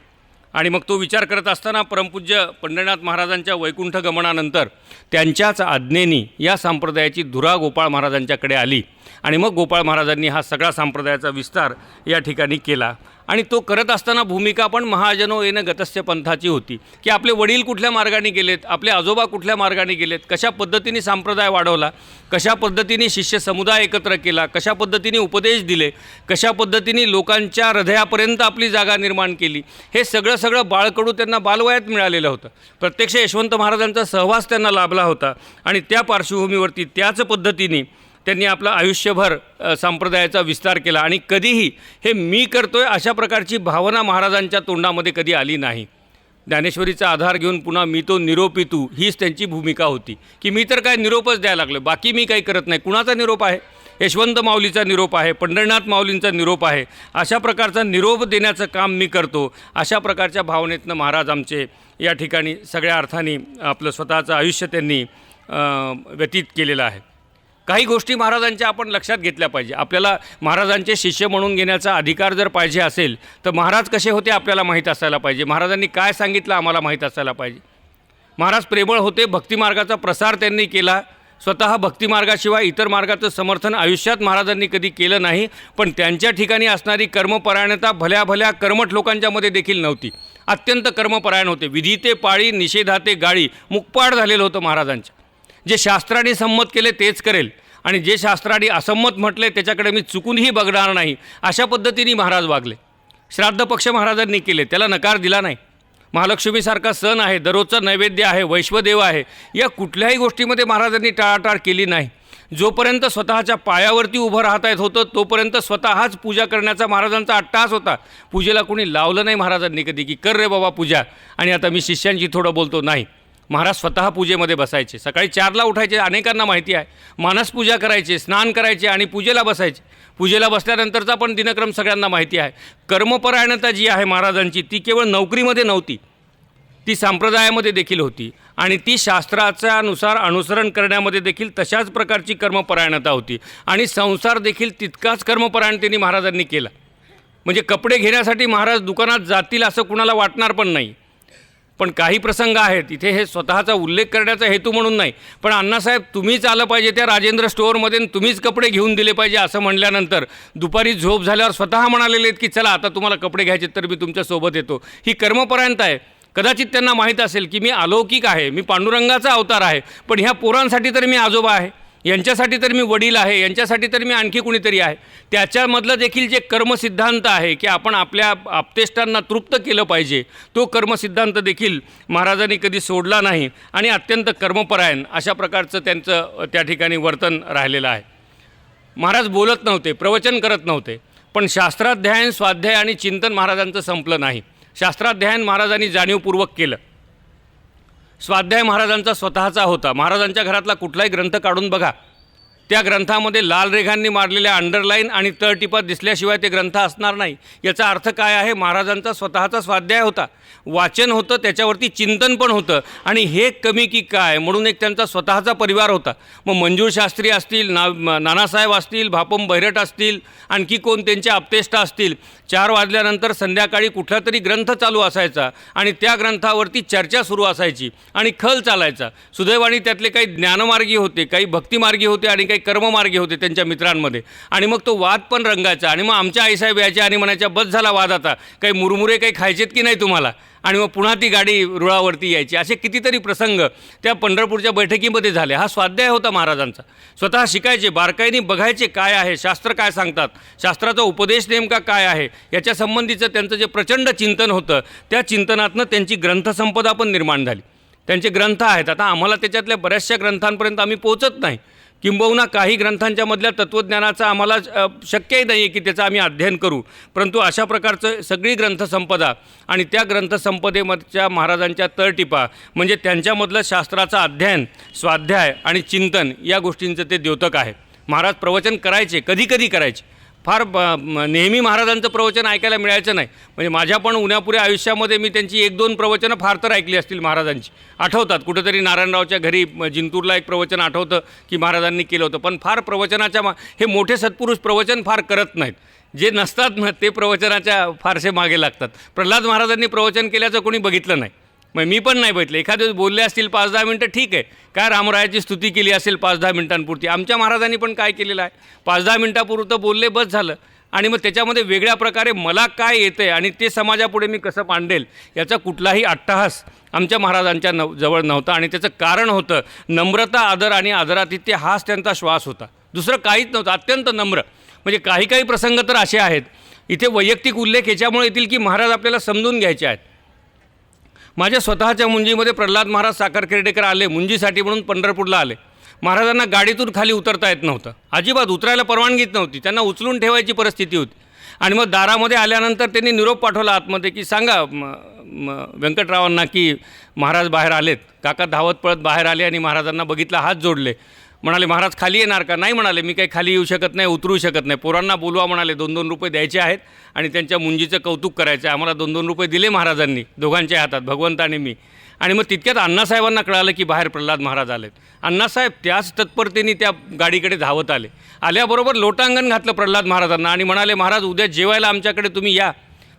आणि मग तो विचार करत असताना परमपूज्य पंढरीनाथ महाराजांच्या वैकुंठ गमनानंतर त्यांच्याच आज्ञेने या संप्रदायाची धुरा गोपाळ महाराजांच्याकडे आली आणि मग गोपाळ महाराजांनी हा सगळा संप्रदायाचा विस्तार या ठिकाणी केला. आणि तो करत असताना भूमिका पण महाजनो येणं गतस्य पंथाची होती की आपले वडील कुठल्या मार्गाने गेलेत, आपले आजोबा कुठल्या मार्गाने गेलेत, कशा पद्धतीने संप्रदाय वाढवला, कशा पद्धतीने शिष्य समुदाय एकत्र केला, कशा पद्धतीने उपदेश दिले, कशा पद्धतीने लोकांच्या हृदयापर्यंत आपली जागा निर्माण केली. हे सगळं बाळकडू त्यांना बालवयात मिळालेलं होतं. प्रत्यक्ष यशवंत महाराजांचा सहवास त्यांना लाभला होता आणि त्या पार्श्वभूमीवरती त्याच पद्धतीने त्यांनी आपलं आयुष्यभर संप्रदायाचा विस्तार केला. आणि कधीही हे मी करतोय अशा प्रकारची भावना महाराजांच्या तोंडामध्ये कधी आली नाही. ज्ञानेश्वरीचा आधार घेऊन पुन्हा मी तो निरोपी तू हीच त्यांची भूमिका होती की मी तर काय निरोपच द्यायला लागलो, बाकी मी काही करत नाही. कुणाचा निरोप आहे? यशवंत माऊलीचा निरोप आहे, पंढरीनाथ माऊलींचा निरोप आहे. अशा प्रकारचा निरोप देण्याचं काम मी करतो. अशा प्रकारच्या भावनेतनं महाराज आमचे या ठिकाणी सगळ्या अर्थाने आपलं स्वतःचं आयुष्य त्यांनी व्यतीत केलेलं आहे. काही गोष्टी महाराजांच्या आपण लक्षात घेतल्या पाहिजे. आपल्याला महाराजांचे शिष्य म्हणून घेण्याचा अधिकार जर पाहिजे असेल तर महाराज कसे होते आपल्याला माहीत असायला पाहिजे. महाराजांनी काय सांगितलं आम्हाला माहीत असायला पाहिजे. महाराज प्रेमळ होते, भक्तिमार्गाचा प्रसार त्यांनी केला, स्वतः भक्तिमार्गाशिवाय इतर मार्गाचं समर्थन आयुष्यात महाराजांनी कधी केलं नाही, पण त्यांच्या ठिकाणी असणारी कर्मपरायणता भल्या भल्या कर्मठ लोकांच्यामध्ये देखील नव्हती. अत्यंत कर्मपरायण होते. विधीते पाळी निषेधाते गाळी मुकपाड झालेलं होतं महाराजांच्या. जे शास्त्राने संमत केले तेच करेल आणि जे शास्त्राने असंमत म्हटले त्याच्याकडे मी चुकूनही बघणार नाही, अशा पद्धतीने महाराज वागले. श्राद्ध पक्ष महाराजांनी केले, त्याला नकार दिला नाही. महालक्ष्मीसारखा सण आहे, दररोजचं नैवेद्य आहे, वैश्वदेव आहे, या कुठल्याही गोष्टीमध्ये महाराजांनी टाळाटाळ केली नाही. जोपर्यंत स्वतःच्या पायावरती उभं राहता येत होतं तोपर्यंत स्वतःच पूजा करण्याचा महाराजांचा अट्टाहास होता. पूजेला कोणी लावलं नाही महाराजांनी कधी की कर रे बाबा पूजा आणि आता मी शिष्यांची थोडं बोलतो, नाही. महाराज स्वतः पूजेमध्ये बसायचे. सकाळी 4ला उठायचे, अनेकांना माहिती आहे. मानस पूजा करायचे, स्नान करायचे आणि पूजेला बसायचे. पूजेला बसल्यानंतरचा पण दिनक्रम सगळ्यांना माहिती आहे. कर्मपरायणता जी आहे महाराजांची ती केवळ नोकरीमध्ये नव्हती, ती संप्रदायामध्ये देखील होती आणि ती शास्त्राच्यानुसार अनुसरण करण्यामध्ये देखील तशाच प्रकारची कर्मपरायणता होती. आणि संसार देखील तितकाच कर्मपरायणतेने महाराजांनी केला. म्हणजे कपडे घेण्यासाठी महाराज दुकानात जातील असं कुणाला वाटणार पण नाही. पण काही प्रसंग आहेत इथे हे स्वतःचा उल्लेख करण्याचा हेतू म्हणून नाही, पण अण्णासाहेब तुम्हीच आलं पाहिजे त्या राजेंद्र स्टोअरमध्ये आणि तुम्हीच कपडे घेऊन दिले पाहिजे असं म्हणल्यानंतर दुपारी झोप झाल्यावर स्वतः म्हणालेले आहेत की चला आता तुम्हाला कपडे घ्यायचे तर मी तुमच्यासोबत येतो. ही कर्मपरायणता आहे. कदाचित त्यांना माहीत असेल की मी अलौकिक आहे, मी पांडुरंगाचा अवतार आहे, पण ह्या पोरांसाठी तर मी आजोबा आहे, यांच्यासाठी तर मी वडील आहे, यांच्यासाठी तर मी आणखी कुणीतरी आहे. त्याच्यामधलं देखील जे कर्मसिद्धांत आहे की आपण आपल्या आप्तेष्टांना तृप्त केलं पाहिजे, तो कर्मसिद्धांत देखील महाराजांनी कधी सोडला नाही आणि अत्यंत कर्मपरायण अशा प्रकारचं त्यांचं त्या ठिकाणी वर्तन राहिलेलं आहे. महाराज बोलत नव्हते, प्रवचन करत नव्हते, पण शास्त्राध्ययन स्वाध्याय आणि चिंतन महाराजांचं संपलं नाही. शास्त्राध्ययन महाराजांनी जाणीवपूर्वक केलं. स्वाध्याय महाराजांचा स्वतःचा होता. महाराजांच्या घरातला कुठलाही ग्रंथ काढून बघा, त्या ग्रंथामध्ये लाल रेघांनी मारलेल्या अंडरलाईन आणि तळटिपात दिसल्याशिवाय ते ग्रंथ असणार नाही. याचा अर्थ काय आहे? महाराजांचा स्वतःचा स्वाध्याय होता, वाचन होतं, त्याच्यावरती चिंतन पण होतं. आणि हे कमी की काय म्हणून एक त्यांचा स्वतःचा परिवार होता. मग मंजूर शास्त्री असतील, नानासाहेब असतील, भापम बैरट असतील, आणखी कोण त्यांचे आप्तेष्ट असतील, 4 वाजल्यानंतर संध्याकाळी कुठला तरी ग्रंथ चालू असायचा आणि त्या ग्रंथावरती चर्चा सुरू असायची आणि खल चालायचा. सुदैवाने त्यातले काही ज्ञानमार्गी होते, काही भक्तिमार्गी होते आणि काही कर्ममार्गी होते त्यांच्या मित्रांमध्ये. आणि मग तो वाद पण रंगायचा. आणि मग आमच्या आईसाहेब यायच्या आणि म्हणायच्या बस झाला वाद, आता काही मुरमुरे काही खायचेत की नाही तुम्हाला, आणि मग पुन्हा ती गाडी रुळावरती यायची. असे कितीतरी प्रसंग त्या पंढरपूरच्या बैठकीमध्ये झाले. हा स्वाध्याय होता महाराजांचा. स्वतः शिकायचे, बारकाईने बघायचे काय आहे, शास्त्र काय सांगतात, शास्त्राचा उपदेश नेमका काय आहे, याच्या संबंधीचं त्यांचं जे प्रचंड चिंतन होतं, त्या चिंतनातनं त्यांची ग्रंथसंपदा पण निर्माण झाली. त्यांचे ग्रंथ आहेत. आता आम्हाला त्याच्यातल्या बऱ्याचशा ग्रंथांपर्यंत आम्ही पोहोचत नाही, किंबहुना काही ग्रंथांच्या मधल्या तत्त्वज्ञानाचा आम्हाला शक्यही नाही आहे की त्याचं आम्ही अध्ययन करू. परंतु अशा प्रकारचं सगळी ग्रंथसंपदा आणि त्या ग्रंथसंपदेमधच्या महाराजांच्या तळटिपा म्हणजे त्यांच्यामधलं शास्त्राचं अध्ययन, स्वाध्याय आणि चिंतन या गोष्टींचं ते द्योतक आहे. महाराज प्रवचन करायचे, कधी कधी करायचे. फार नेहमी महाराजांचं प्रवचन ऐकायला मिळायचं नाही. म्हणजे माझ्या पण उन्हापुऱ्या आयुष्यामध्ये मी त्यांची 1-2 प्रवचनं फार तर ऐकली असतील महाराजांची. आठवतात कुठंतरी नारायणरावच्या घरी जिंतूरला एक प्रवचन आठवतं की महाराजांनी केलं होतं. पण फार प्रवचनाच्या हे मोठे सत्पुरुष प्रवचन फार करत नाहीत. जे नसतात ना ते प्रवचनाच्या फारसे मागे लागतात. प्रल्हाद महाराजांनी प्रवचन केल्याचं कोणी बघितलं नाही. मग मी पण नाही बघितलं. एखाद्या दिवस बोलले असतील 5-10 मिनटं ठीक आहे, काय रामरायाची स्तुती केली असेल 5-10 मिनटांपुरती. आमच्या महाराजांनी पण काय केलेलं आहे, 5-10 मिनटापुरतं बोलले बस झालं. आणि मग त्याच्यामध्ये वेगळ्या प्रकारे मला काय येतं आहे आणि ते समाजापुढे मी कसं मांडेल याचा कुठलाही अट्टहास आमच्या महाराजांच्या जवळ नव्हता. आणि त्याचं कारण होतं नम्रता, आदर आणि आदरातिथ्य हाच त्यांचा श्वास होता, दुसरं काहीच नव्हतं. अत्यंत नम्र. म्हणजे काही प्रसंग तर असे आहेत, इथे वैयक्तिक उल्लेख याच्यामुळे येतील की महाराज आपल्याला समजून घ्यायचे आहेत. माझ्या स्वतःच्या मुंजीमध्ये प्रल्हाद महाराज साखर खेर्डेकर आले, मुंजीसाठी म्हणून पंढरपूरला आले. महाराजांना गाडीतून खाली उतरता येत नव्हतं, अजिबात उतरायला परवानगीच नव्हती, त्यांना उचलून ठेवायची परिस्थिती होती. आणि मग दारामध्ये आल्यानंतर त्यांनी निरोप पाठवला आतमध्ये की सांगा व्यंकटरावांना की महाराज बाहेर आलेत. काका धावत पळत बाहेर आले आणि महाराजांना बघितलं, हात जोडले. म्हणाले महाराज खाली येणार का? नाही म्हणाले, मी काही खाली येऊ शकत नाही, उतरू शकत नाही. पोरांना बोलवा म्हणाले, 2-2 रुपये द्यायचे आहेत आणि त्यांच्या मुंजीचं कौतुक करायचं आहे. आम्हाला 2-2 रुपये दिले महाराजांनी दोघांच्या हातात, भगवंत आणि मी. आणि मग तितक्यात अण्णासाहेबांना कळालं की बाहेर प्रल्हाद महाराज आलेत. अण्णासाहेब त्याच तत्परतेने त्या गाडीकडे धावत आले. आल्याबरोबर लोटांगण घातलं प्रल्हाद महाराजांना आणि म्हणाले महाराज उद्या जेवायला आमच्याकडे तुम्ही या,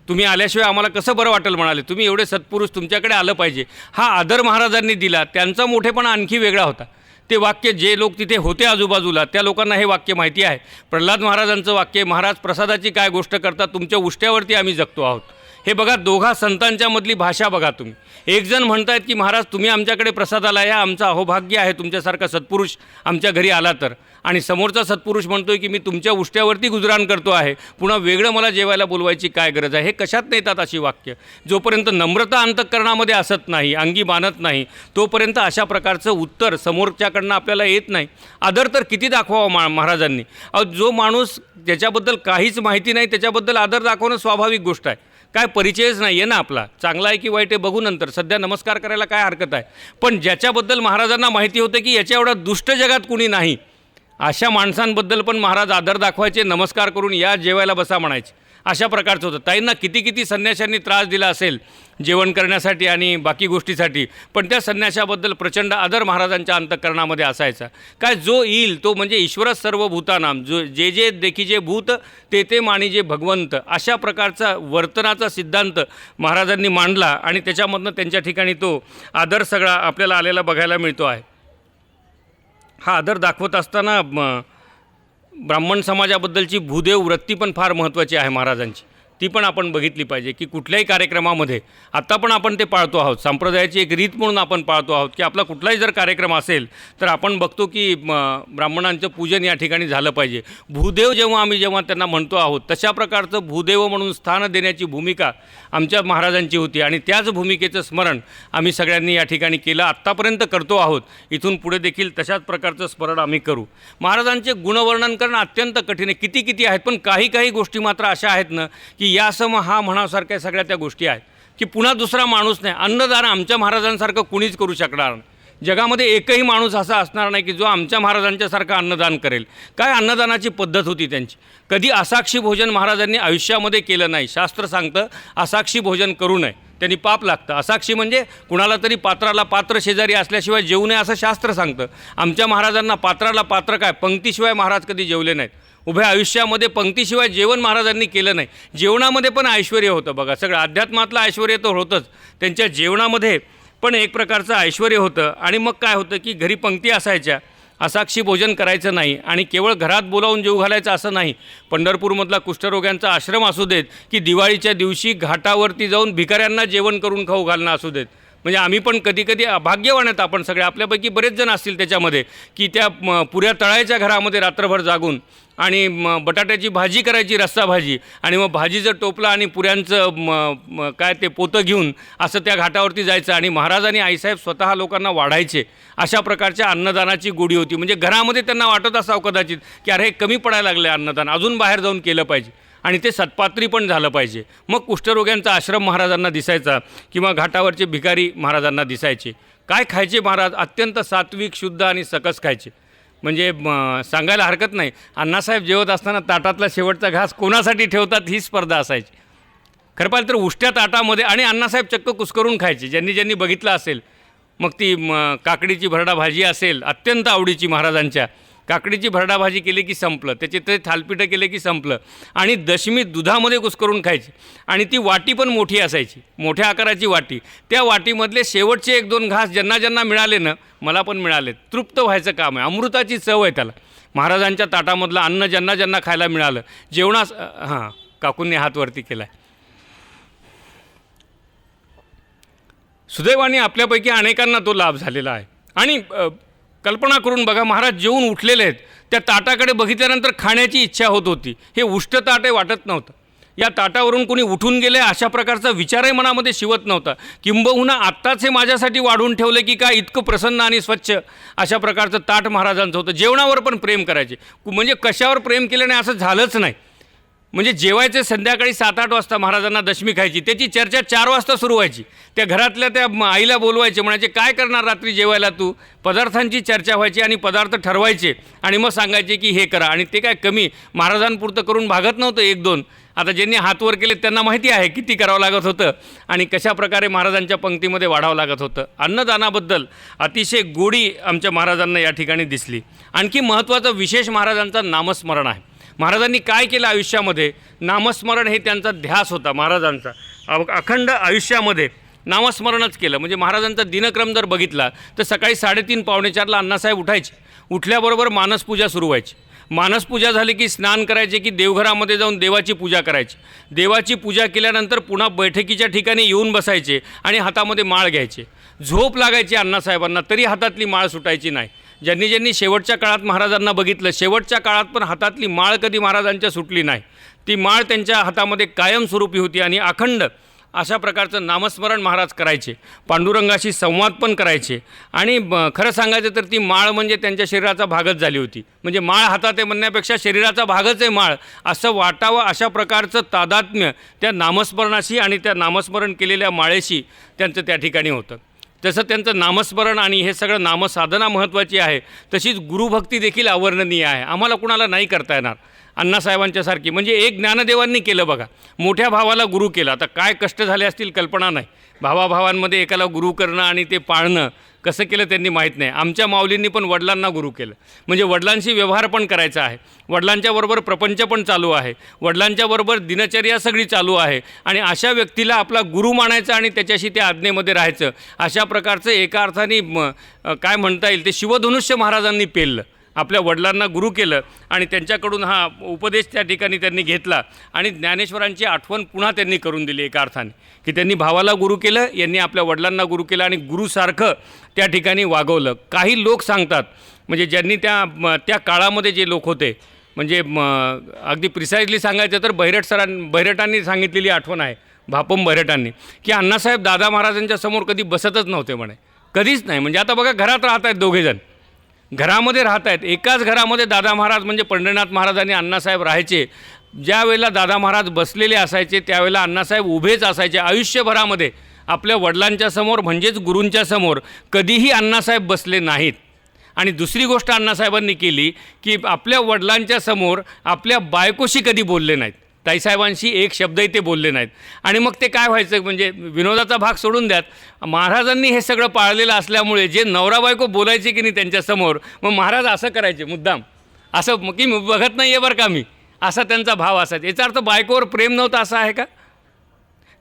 तुम्ही आल्याशिवाय आम्हाला कसं बरं वाटेल म्हणाले, तुम्ही एवढे सत्पुरुष तुमच्याकडे आलं पाहिजे. हा आदर महाराजांनी दिला. त्यांचा मोठेपणा आणखी वेगळा होता. ते वाक्य जे लोक तिथे होते आजूबाजूला त्या लोकांना हे वाक्य माहिती आहे. प्रल्हाद महाराजांचं वाक्य, महाराज प्रसादाची काय गोष्ट करतात, तुमच्या उष्ट्यावरती आम्ही जगतो आहोत. हे बघा, दोघा संतांच्या मधली भाषा बघा तुम्ही. एक जण म्हणतायत की महाराज तुम्ही आमच्याकडे प्रसादाला या, आमचं अहोभाग्य आहे तुमच्यासारखा सत्पुरुष आमच्या घरी आला तर. आणि समोरचा सत्पुरुष म्हणतोय की मी तुमच्या उष्ट्यावरती गुजराण करतो आहे, पुन्हा वेगळं मला जेवायला बोलवायची काय गरज आहे. हे कशात नेतात अशी वाक्य. जोपर्यंत नम्रता अंतःकरणामध्ये असत नाही, अंगी बाणत नाही, तोपर्यंत अशा प्रकारचं उत्तर समोरच्याकडनं आपल्याला येत नाही. आदर तर किती दाखवावा महाराजांनी. जो माणूस ज्याच्याबद्दल काहीच माहिती नाही त्याच्याबद्दल आदर दाखवणं स्वाभाविक गोष्ट आहे. काय परिचयच नाही आहे ना आपला, चांगला आहे की वाईट आहे बघू नंतर, सध्या नमस्कार करायला काय हरकत आहे. पण ज्याच्याबद्दल महाराजांना माहिती होतं की याच्या एवढा दुष्ट जगात कुणी नाही, अशा माणसांबद्दल पण महाराज आदर दाखवायचे, नमस्कार करून या जेवायला बसा म्हणायचे. अशा प्रकारचं होतं. ताईंना किती किती संन्याशांनी त्रास दिला असेल जेवण करण्यासाठी आणि बाकी गोष्टीसाठी, पण त्या संन्याशाबद्दल प्रचंड आदर महाराजांच्या अंतःकरणामध्ये असायचा. काय जो येईल तो म्हणजे ईश्वरच सर्व भूतानाम, जो जे जे देखी जे भूत ते ते मानी जे भगवंत, अशा प्रकारचा वर्तनाचा सिद्धांत महाराजांनी मांडला आणि त्याच्यामधनं त्यांच्या ठिकाणी तो आदर सगळा आपल्याला आलेला बघायला मिळतो आहे. हा आदर दाखवत असताना ब्राह्मण समाजाबद्दलची भूदेव वृत्ती पण फार महत्त्वाची आहे महाराजांची. ती पण आपण बघितली पाहिजे की कुठल्याही कार्यक्रमामध्ये आत्ता पण आपण ते पाळतो आहोत. संप्रदायाची एक रीत म्हणून आपण पाळतो आहोत की आपला कुठलाही जर कार्यक्रम असेल तर आपण बघतो की ब्राह्मणांचं पूजन या ठिकाणी झालं पाहिजे. भूदेव जेव्हा त्यांना म्हणतो आहोत तशा प्रकारचं भूदेव म्हणून स्थान देण्याची भूमिका आमच्या महाराजांची होती आणि त्याच भूमिकेचं स्मरण आम्ही सगळ्यांनी या ठिकाणी केलं, आत्तापर्यंत करतो आहोत. इथून पुढे देखील तशाच प्रकारचं स्मरण आम्ही करू. महाराजांचे गुणवर्णन करणं अत्यंत कठीण आहे, किती किती आहेत, पण काही काही गोष्टी मात्र अशा आहेत ना की यासम हा म्हणासारख्या सगळ्या त्या गोष्टी आहेत की पुन्हा दुसरा माणूस नाही. अन्नदान आमच्या महाराजांसारखं कुणीच करू शकणार नाही. जगामध्ये एकही माणूस असा असणार नाही की जो आमच्या महाराजांच्यासारखं अन्नदान करेल. काय अन्नदानाची पद्धत होती त्यांची. कधी असाक्षी भोजन महाराजांनी आयुष्यामध्ये केलं नाही. शास्त्र सांगतं असाक्षी भोजन करू नये, त्यांनी पाप लागतं. असाक्षी म्हणजे कुणाला तरी पात्राला पात्र शेजारी असल्याशिवाय जेवू नये असं शास्त्र सांगतं. आमच्या महाराजांना पात्राला पात्र काय, पंक्तीशिवाय महाराज कधी जेवले नाहीत. उभ्या आयुष्यामध्ये पंक्तीशिवाय जेवण महाराजांनी केलं नाही. जेवणामध्ये पण ऐश्वर्य होतं बघा. सगळं अध्यात्मातलं ऐश्वर्य तर होतंच, त्यांच्या जेवणामध्ये पण एक प्रकारचं ऐश्वर्य होतं. आणि मग काय होतं की घरी पंक्ती असायच्या, असाक्षी भोजन करायचं नाही आणि केवळ घरात बोलावून जेवू घालायचं असं नाही. पंढरपूरमधला कुष्ठरोग्यांचा आश्रम असू देत की दिवाळीच्या दिवशी घाटावरती जाऊन भिकाऱ्यांना जेवण करून खाऊ घालणं असू देत. म्हणजे आम्ही पण कधी कधी भाग्यवान आहेत आपण सगळे, आपल्यापैकी बरेच जण असतील त्याच्यामध्ये की त्या पुऱ्या तळायच्या घरामध्ये रात्रभर जागून आणि बटाट्याची भाजी करायची, रस्सा भाजी, आणि मग भाजीचं टोपलं आणि पुऱ्यांचं काय ते पोतं घेऊन असं त्या घाटावरती जायचं आणि महाराज आणि आईसाहेब स्वतः लोकांना वाढायचे. अशा प्रकारच्या अन्नदानाची गोडी होती. म्हणजे घरामध्ये त्यांना वाटत असावं कदाचित की अरे कमी पडायला लागलं अन्नदान, अजून बाहेर जाऊन केलं पाहिजे आणि ते सत्पात्री पण झालं पाहिजे. मग कुष्ठरोग्यांचा आश्रम महाराजांना दिसायचा किंवा घाटावरचे भिकारी महाराजांना दिसायचे. काय खायचे महाराज, अत्यंत सात्विक, शुद्ध आणि सकस खायचे. म्हणजे सांगायला हरकत नाही. अण्णासाहेब जेवत असताना ताटातला शेवटचा घास कोणासाठी ठेवतात ही स्पर्धा असायची. खरं पाहिलं तर उष्ट्या ताटामध्ये, आणि अण्णासाहेब चक्क कुस्करून खायचे. ज्यांनी बघितलं असेल, मग ती काकडीची भरडा भाजी असेल अत्यंत आवडीची महाराजांच्या, काकडीची भरडा भाजी केली की संपलं, त्याचे ते थालपिठं केले की संपलं. आणि दशमी दुधामध्ये कुस्करून खायची आणि ती वाटी पण मोठी असायची, मोठ्या आकाराची वाटी. त्या वाटीमधले शेवटचे 1-2 घास ज्यांना मिळाले ना, मला पण मिळाले, तृप्त व्हायचं काम आहे. अमृताची चव आहे त्याला. महाराजांच्या ताटामधलं अन्न ज्यांना खायला मिळालं जेवणास. हां, काकूंनी हात वरती केला आहे. सुदैवाने आपल्यापैकी अनेकांना तो लाभ झालेला आहे. आणि कल्पना करून बघा, महाराज जेवून उठलेले आहेत, त्या ताटाकडे बघितल्यानंतर खाण्याची इच्छा होत होती. हे उष्ट ताट आहे वाटत नव्हतं. या ताटावरून कोणी उठून गेले अशा प्रकारचा विचारही मनामध्ये शिवत नव्हता. किंबहुना आत्ताच हे माझ्यासाठी वाढून ठेवले की काय, इतकं प्रसन्न आणि स्वच्छ अशा प्रकारचं ताट महाराजांचं होतं. जेवणावर पण प्रेम करायचे. म्हणजे कशावर प्रेम केलं नाही असं झालंच नाही. म्हणजे जेवायचे संध्याकाळी 7-8 वाजता महाराजांना दशमी खायची, त्याची चर्चा 4 वाजता सुरू व्हायची. त्या घरातल्या त्या आईला बोलवायचे, म्हणायचे काय करणार रात्री जेवायला तू. पदार्थांची चर्चा व्हायची आणि पदार्थ ठरवायचे आणि मग सांगायचे की हे करा. आणि ते काय कमी महाराजांपुरतं करून भागत नव्हतं 1-2. आता ज्यांनी हातवर केले त्यांना माहिती आहे किती करावं लागत होतं आणि कशा प्रकारे महाराजांच्या पंक्तीमध्ये वाढावं लागत होतं. अन्नदानाबद्दल अतिशय गोडी आमच्या महाराजांना या ठिकाणी दिसली. आणखी महत्त्वाचं विशेष महाराजांचा नामस्मरण आहे. महाराजांनी काय केलं आयुष्यामध्ये, नामस्मरण हे त्यांचा ध्यास होता महाराजांचा. अखंड आयुष्यामध्ये नामस्मरणच केलं. म्हणजे महाराजांचा दिनक्रम जर बघितला तर सकाळी 3:30 पावणे 4ला अण्णासाहेब उठायचे. उठल्याबरोबर मानसपूजा सुरू व्हायची. मानसपूजा झाली की स्नान करायचे की देवघरामध्ये जाऊन देवाची पूजा करायची. देवाची पूजा केल्यानंतर पुन्हा बैठकीच्या ठिकाणी येऊन बसायचे आणि हातामध्ये माळ घ्यायचे. झोप लागायची अण्णासाहेबांना तरी हातातली माळ सुटायची नाही. ज्यांनी ज्यांनी शेवटच्या काळात महाराजांना बघितलं, शेवटच्या काळात पण हातातली माळ कधी महाराजांच्या सुटली नाही. ती माळ त्यांच्या हातामध्ये कायमस्वरूपी होती आणि अखंड अशा प्रकारचं नामस्मरण महाराज करायचे. पांडुरंगाशी संवाद पण करायचे. आणि खरं सांगायचं तर ती माळ म्हणजे त्यांच्या शरीराचा भागच झाली होती. म्हणजे माळ हातात आहे म्हणण्यापेक्षा शरीराचा भागच आहे माळ असं वाटावं अशा प्रकारचं तादात्म्य त्या नामस्मरणाशी आणि त्या नामस्मरण केलेल्या माळेशी त्यांचं त्या ठिकाणी होतं. तसं त्यांचं नामस्मरण आणि हे सगळं नामसाधना महत्त्वाची आहे, तशीच गुरुभक्ती देखील अवर्णनीय आहे. आम्हाला कुणाला नाही करता येणार अण्णासाहेबांच्यासारखी. म्हणजे एक ज्ञानदेवांनी केलं बघा, मोठ्या भावाला गुरु केलं. आता काय कष्ट झाले असतील कल्पना नाही. भावाभावांमध्ये एकाला गुरु करणं आणि ते पाळणं कसं केलं त्यांनी माहीत नाही. आमच्या माऊलींनी पण वडिलांना गुरु केलं. म्हणजे वडिलांशी व्यवहार पण करायचा आहे, वडिलांच्याबरोबर प्रपंच पण चालू आहे, वडिलांच्याबरोबर दिनचर्या सगळी चालू आहे आणि अशा व्यक्तीला आपला गुरु मानायचं आणि त्याच्याशी त्या आज्ञेमध्ये राहायचं. अशा प्रकारचं एका अर्थाने काय म्हणता येईल ते शिवधनुष्य महाराजांनी पेललं. आपल्या वडिलांना गुरु केलं आणि त्यांच्याकडून हा उपदेश त्या ठिकाणी त्यांनी घेतला आणि ज्ञानेश्वरांची आठवण पुन्हा त्यांनी करून दिली एका अर्थाने, की त्यांनी भावाला गुरु केलं, यांनी आपल्या वडिलांना गुरु केलं आणि गुरुसारखं त्या ठिकाणी वागवलं. काही लोक सांगतात, म्हणजे ज्यांनी त्या काळामध्ये जे लोक होते, म्हणजे अगदी प्रिसाइजली सांगायचं तर बैरटांनी सांगितलेली आठवण आहे, भापम बैरटांनी, की अण्णासाहेब दादा महाराजांच्या समोर कधी बसतच नव्हते म्हणे, कधीच नाही. म्हणजे आता बघा घरात राहत आहेत दोघेजण, घरामध्ये राहत आहेत, एकाच घरामध्ये दादा महाराज म्हणजे पंढरीनाथ महाराज आणि अण्णासाहेब राहायचे. ज्या वेळेला दादा महाराज बसलेले असायचे त्यावेळेला अण्णासाहेब उभेच असायचे. आयुष्यभरामध्ये आपल्या वडिलांच्या समोर म्हणजेच गुरूंच्या समोर कधीही अण्णासाहेब बसले नाहीत. आणि दुसरी गोष्ट अण्णासाहेबांनी केली की आपल्या वडिलांच्या समोर आपल्या बायकोशी कधी बोलले नाहीत, ताईसाहेबांशी एक शब्दही ते बोलले नाहीत. आणि मग ते काय व्हायचं, म्हणजे विनोदाचा भाग सोडून द्यात, महाराजांनी हे सगळं पाळलेलं असल्यामुळे जे नवरा बायको बोलायचे की नाही त्यांच्यासमोर, मग महाराज असं करायचे मुद्दाम, असं की बघत नाही आहे बरं का मी, असा त्यांचा भाव असायचा. याचा अर्थ बायकोवर प्रेम नव्हतं असं आहे का?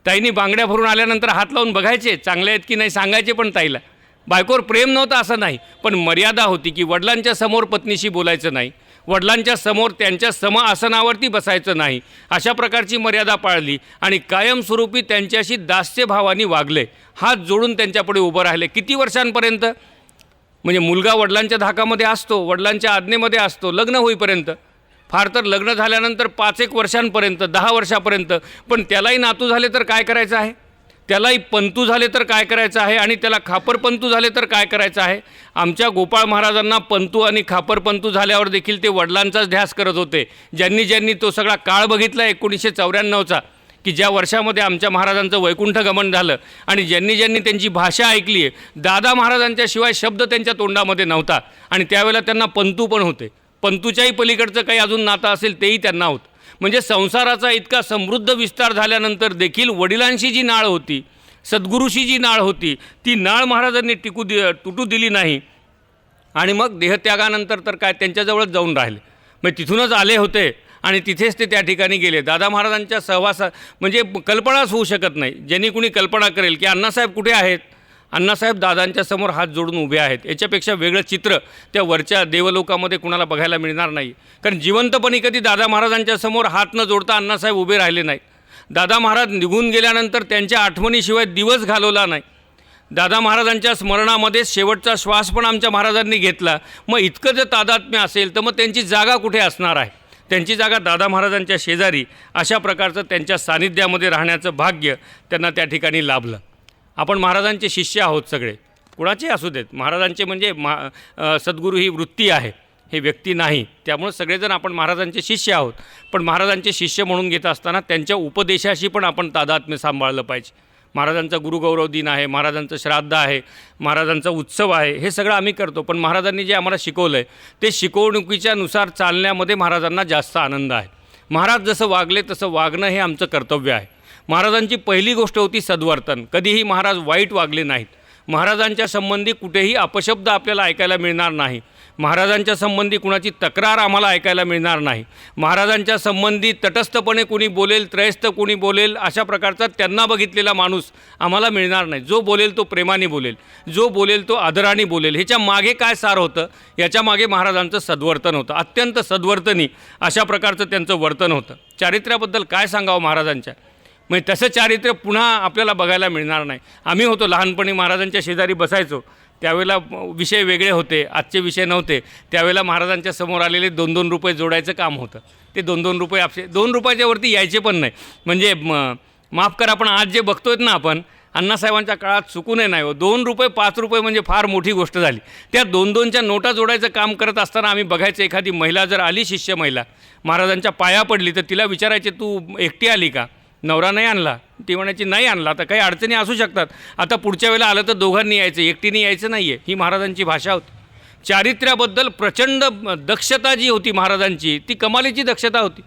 ताईंनी बांगड्या भरून आल्यानंतर हात लावून बघायचे चांगले आहेत की नाही, सांगायचे पण ताईला. बायकोवर प्रेम नव्हतं असं नाही, पण मर्यादा होती की वडिलांच्या समोर पत्नीशी बोलायचं नाही, वडिलांच्या समोर त्यांच्या सम आसनावरती बसायचं नाही, अशा प्रकारची मर्यादा पाळली आणि कायमस्वरूपी त्यांच्याशी दास्यभावाने वागले, हात जोडून त्यांच्यापुढे उभं राहिले. किती वर्षांपर्यंत? म्हणजे मुलगा वडिलांच्या धाकामध्ये असतो, वडिलांच्या आज्ञेमध्ये असतो लग्न होईपर्यंत, फार तर लग्न झाल्यानंतर 5-1 वर्षांपर्यंत, 10 वर्षापर्यंत. पण त्यालाही नातू झाले तर काय करायचं आहे, त्यालाही पंतू झाले तर काय करायचं आहे, आणि त्याला खापरपंतू झाले तर काय करायचं आहे. आमच्या गोपाळ महाराजांना पंतू आणि खापरपंतू झाल्यावर देखील ते वडिलांचाच ध्यास करत होते. ज्यांनी तो सगळा काळ बघितला 1994चा, की ज्या वर्षामध्ये आमच्या महाराजांचं वैकुंठ गमन झालं, आणि ज्यांनी त्यांची भाषा ऐकली आहे, दादा महाराजांच्या शिवाय शब्द त्यांच्या तोंडामध्ये नव्हता. आणि त्यावेळेला त्यांना पंतू पण होते, पंतूच्याही पलीकडचं काही अजून नातं असेल तेही त्यांना होतं. म्हणजे संसाराचा इतका समृद्ध विस्तार झाल्यानंतर देखील वडिलांशी जी नाळ होती, सद्गुरूशी जी नाळ होती, ती नाळ महाराजांनी तुटू दिली नाही. आणि मग देहत्यागानंतर तर काय त्यांच्याजवळच जाऊन राहिले, म्हणजे तिथूनच आले होते आणि तिथेच ते त्या ठिकाणी गेले. दादा महाराजांच्या सहवासात म्हणजे कल्पनाच होऊ शकत नाही. ज्यांनी कुणी कल्पना करेल की अण्णासाहेब कुठे आहेत, अण्णासाहेब दादांच्या समोर हात जोडून उभे आहेत, याच्यापेक्षा वेगळं चित्र त्या वरच्या देवलोकामध्ये कुणाला बघायला मिळणार नाही. कारण जिवंतपणी कधी दादा महाराजांच्या समोर हात न जोडता अण्णासाहेब उभे राहिले नाहीत. दादा महाराज निघून गेल्यानंतर त्यांच्या आठवणीशिवाय दिवस घालवला नाही. दादा महाराजांच्या स्मरणामध्ये शेवटचा श्वास पण आमच्या महाराजांनी घेतला. मग इतकं जर तादात्म्य असेल तर मग त्यांची जागा कुठे असणार आहे? त्यांची जागा दादा महाराजांच्या शेजारी. अशा प्रकारचं त्यांच्या सानिध्यामध्ये राहण्याचं भाग्य त्यांना त्या ठिकाणी लाभलं. आपण महाराजांचे शिष्य आहोत सगळे, कुणाचे असू देत. महाराजांचे म्हणजे सद्गुरू ही वृत्ती आहे, हे व्यक्ती नाही. त्यामुळे सगळेजण आपण महाराजांचे शिष्य आहोत. पण महाराजांचे शिष्य म्हणून घेत असताना त्यांच्या उपदेशाशी पण आपण तादात्म्य सांभाळलं पाहिजे. महाराजांचा गुरुगौरव दिन आहे, महाराजांचं श्राद्ध आहे, महाराजांचा उत्सव आहे, हे सगळं आम्ही करतो. पण महाराजांनी जे आम्हाला शिकवलं आहे ते शिकवणुकीच्या नुसार चालण्यामध्ये महाराजांना जास्त आनंद आहे. महाराज जसं वागले तसं वागणं हे आमचं कर्तव्य आहे. महाराजांची पहिली गोष्ट होती सद्वर्तन. कधीही महाराज वाईट वागले नाहीत. महाराजांच्या संबंधी कुठेही अपशब्द आपल्याला ऐकायला मिळणार नाही. महाराजांच्या संबंधी कुणाची तक्रार आम्हाला ऐकायला मिळणार नाही. महाराजांच्या संबंधी तटस्थपणे कुणी बोलेल, त्रयस्थ कुणी बोलेल, अशा प्रकारचा त्यांना बघितलेला माणूस आम्हाला मिळणार नाही. जो बोलेल तो प्रेमाने बोलेल, जो बोलेल तो आदराने बोलेल. ह्याच्या मागे काय सार होतं? याच्या मागे महाराजांचं सद्वर्तन होतं. अत्यंत सद्वर्तनी अशा प्रकारचं त्यांचं वर्तन होतं. चारित्र्याबद्दल काय सांगावं महाराजांच्या? म्हणजे तसं चारित्र्य पुन्हा आपल्याला बघायला मिळणार नाही. आम्ही होतो लहानपणी महाराजांच्या शेजारी बसायचो, त्यावेळेला विषय वेगळे होते, आजचे विषय नव्हते. त्यावेळेला महाराजांच्या समोर आलेले 2-2 रुपये जोडायचं काम होतं. ते 2-2 रुपये आपले 2 रुपयाच्या वरती यायचे पण नाही. म्हणजे माफ करा, पण आज जे बघतोय ना आपण, अण्णासाहेबांच्या काळात चुकूनही नाही हो. 2 रुपये 5 रुपये म्हणजे फार मोठी गोष्ट झाली. त्या 2-2च्या नोटा जोडायचं काम करत असताना आम्ही बघायचं, एखादी महिला जर आली, शिष्य महिला महाराजांच्या पाया पडली, तर तिला विचारायचे, तू एकटी आली का? नवरा नाही आणला? ती म्हणायची नाही आणला. आता काही अडचणी असू शकतात, आता पुढच्या वेळेला आलं तर दोघांनी यायचं, एकटीने यायचं नाही आहे. ही महाराजांची भाषा होती. चारित्र्याबद्दल प्रचंड दक्षता जी होती महाराजांची, ती कमालीची दक्षता होती.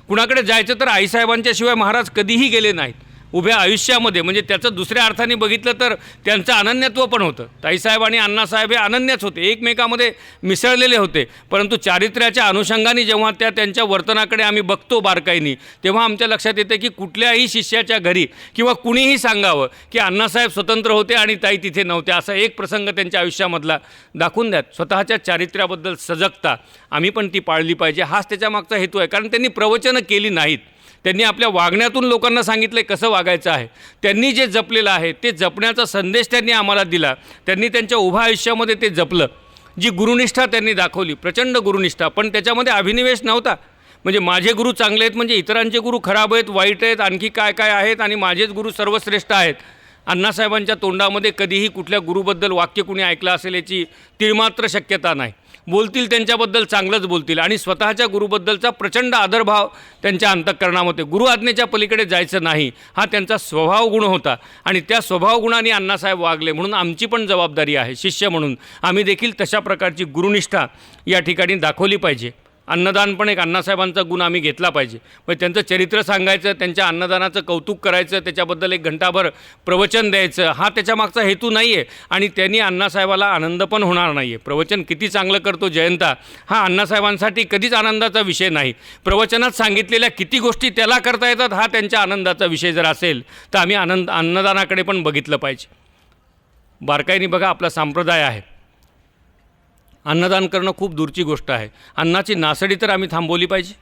कुणाकडे जायचं तर आईसाहेबांच्या शिवाय महाराज कधीही गेले नाहीत उभ्या आयुष्यामध्ये. म्हणजे त्याचं दुसऱ्या अर्थाने बघितलं तर त्यांचं अनन्यत्व पण होतं. ताईसाहेब आणि अण्णासाहेब हे अनन्यच होते, एकमेकामध्ये मिसळलेले होते. परंतु चारित्र्याच्या अनुषंगाने जेव्हा त्यांच्या वर्तनाकडे आम्ही बघतो बारकाईनी, तेव्हा आमच्या लक्षात येतं की कुठल्याही शिष्याच्या घरी किंवा कुणीही सांगावं की अण्णासाहेब स्वतंत्र होते आणि ताई तिथे नव्हत्या, असा एक प्रसंग त्यांच्या आयुष्यामधला दाखवून द्यात. स्वतःच्या चारित्र्याबद्दल सजगता आम्ही पण ती पाळली पाहिजे, हाच त्याच्यामागचा हेतू आहे. कारण त्यांनी प्रवचनं केली नाहीत, त्यांनी आपल्या वागण्यातून लोकांना सांगितलं आहे कसं वागायचं आहे. त्यांनी जे जपलेलं आहे ते जपण्याचा संदेश त्यांनी आम्हाला दिला. त्यांनी त्यांच्या उभ्या आयुष्यामध्ये ते जपलं. जी गुरुनिष्ठा त्यांनी दाखवली, प्रचंड गुरुनिष्ठा, पण त्याच्यामध्ये अभिनिवेश नव्हता. म्हणजे माझे गुरु चांगले आहेत म्हणजे इतरांचे गुरु खराब आहेत, वाईट आहेत, आणखी काय काय आहेत, आणि माझेच गुरु सर्वश्रेष्ठ आहेत. अण्णासाहेबांच्या तोंडामध्ये कधीही कुठल्या गुरुबद्दल वाक्य कुणी ऐकलं असेल याची तिळमात्र शक्यता नाही. बोलतील त्यांच्याबद्दल चांगलंच बोलतील, आणि स्वतःच्या गुरुबद्दलचा प्रचंड आदरभाव त्यांच्या अंतःकरणामध्ये. गुरु आज्ञेच्या पलीकडे जायचं नाही, हा त्यांचा स्वभाव गुण होता. आणि त्या स्वभाव गुणाने अण्णासाहेब वागले, म्हणून आमची पण जबाबदारी आहे शिष्य म्हणून आम्ही देखील तशा प्रकारची गुरुनिष्ठा या ठिकाणी दाखवली पाहिजे. अन्नदान पण एक अण्णासाहेबांचा गुण आम्ही घेतला पाहिजे. मग त्यांचं चरित्र सांगायचं, त्यांच्या अन्नदानाचं कौतुक करायचं, त्याच्याबद्दल 1 घंटाभर प्रवचन द्यायचं, हा त्याच्यामागचा हेतू नाही आहे. आणि त्यांनी अण्णासाहेबाला आनंद पण होणार नाही आहे. प्रवचन किती चांगलं करतो जयंता, हा अण्णासाहेबांसाठी कधीच आनंदाचा विषय नाही. प्रवचनात सांगितलेल्या किती गोष्टी त्याला करता येतात, हा त्यांच्या आनंदाचा विषय जर असेल तर आम्ही अन्नदानाकडे पण बघितलं पाहिजे. बारकाईने बघा, आपला संप्रदाय आहे, अन्नदान करणं खूप दूरची गोष्ट आहे. अन्नाची नासडी तर आम्ही थांबवली पाहिजे.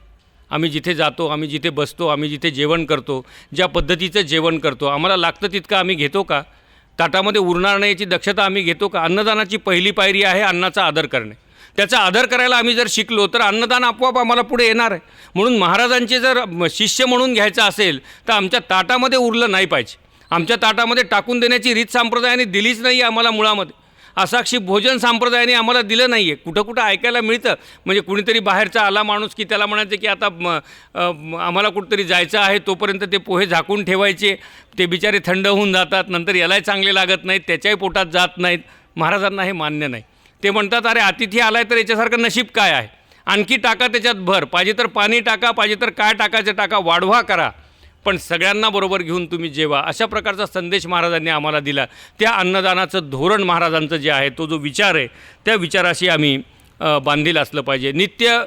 आम्ही जिथे जातो, आम्ही जिथे बसतो, आम्ही जिथे जेवण करतो, ज्या पद्धतीचं जेवण करतो, आम्हाला लागतं तितकं आम्ही घेतो का? ताटामध्ये उरणार नाही याची दक्षता आम्ही घेतो का? अन्नदानाची पहिली पायरी आहे अन्नाचा आदर करणे. त्याचा आदर करायला आम्ही जर शिकलो तर अन्नदान आपोआप आम्हाला पुढे येणार आहे. म्हणून महाराजांचे जर शिष्य म्हणून घ्यायचं असेल तर आमच्या ताटामध्ये उरलं नाही पाहिजे. आमच्या ताटामध्ये टाकून देण्याची रीत संप्रदायाने दिलीच नाही आम्हाला. मुळामध्ये असाक्षी भोजन संप्रदायाने आम्हाला दिलं नाही आहे. कुठं कुठं ऐकायला मिळतं, म्हणजे कुणीतरी बाहेरचा आला माणूस की त्याला म्हणायचं की आता आम्हाला कुठंतरी जायचं आहे, तोपर्यंत ते पोहे झाकून ठेवायचे, ते बिचारे थंड होऊन जातात, नंतर यालाही चांगले लागत नाहीत, त्याच्याही पोटात जात नाहीत. महाराजांना हे मान्य नाही. ते म्हणतात अरे अतिथी आलाय तर याच्यासारखं नशीब काय आहे, आणखी टाका त्याच्यात भर, पाहिजे तर पाणी टाका, पाहिजे तर काय टाकायचं टाका, वाढवा करा, पण सगळ्यांना बरोबर घेऊन तुम्ही जेवा. अशा प्रकारचा संदेश महाराजांनी आम्हाला दिला. त्या अन्नदानाचं धोरण महाराजांचं जे आहे, तो जो विचार आहे, त्या विचाराशी आम्ही बांधील असलं पाहिजे. नित्य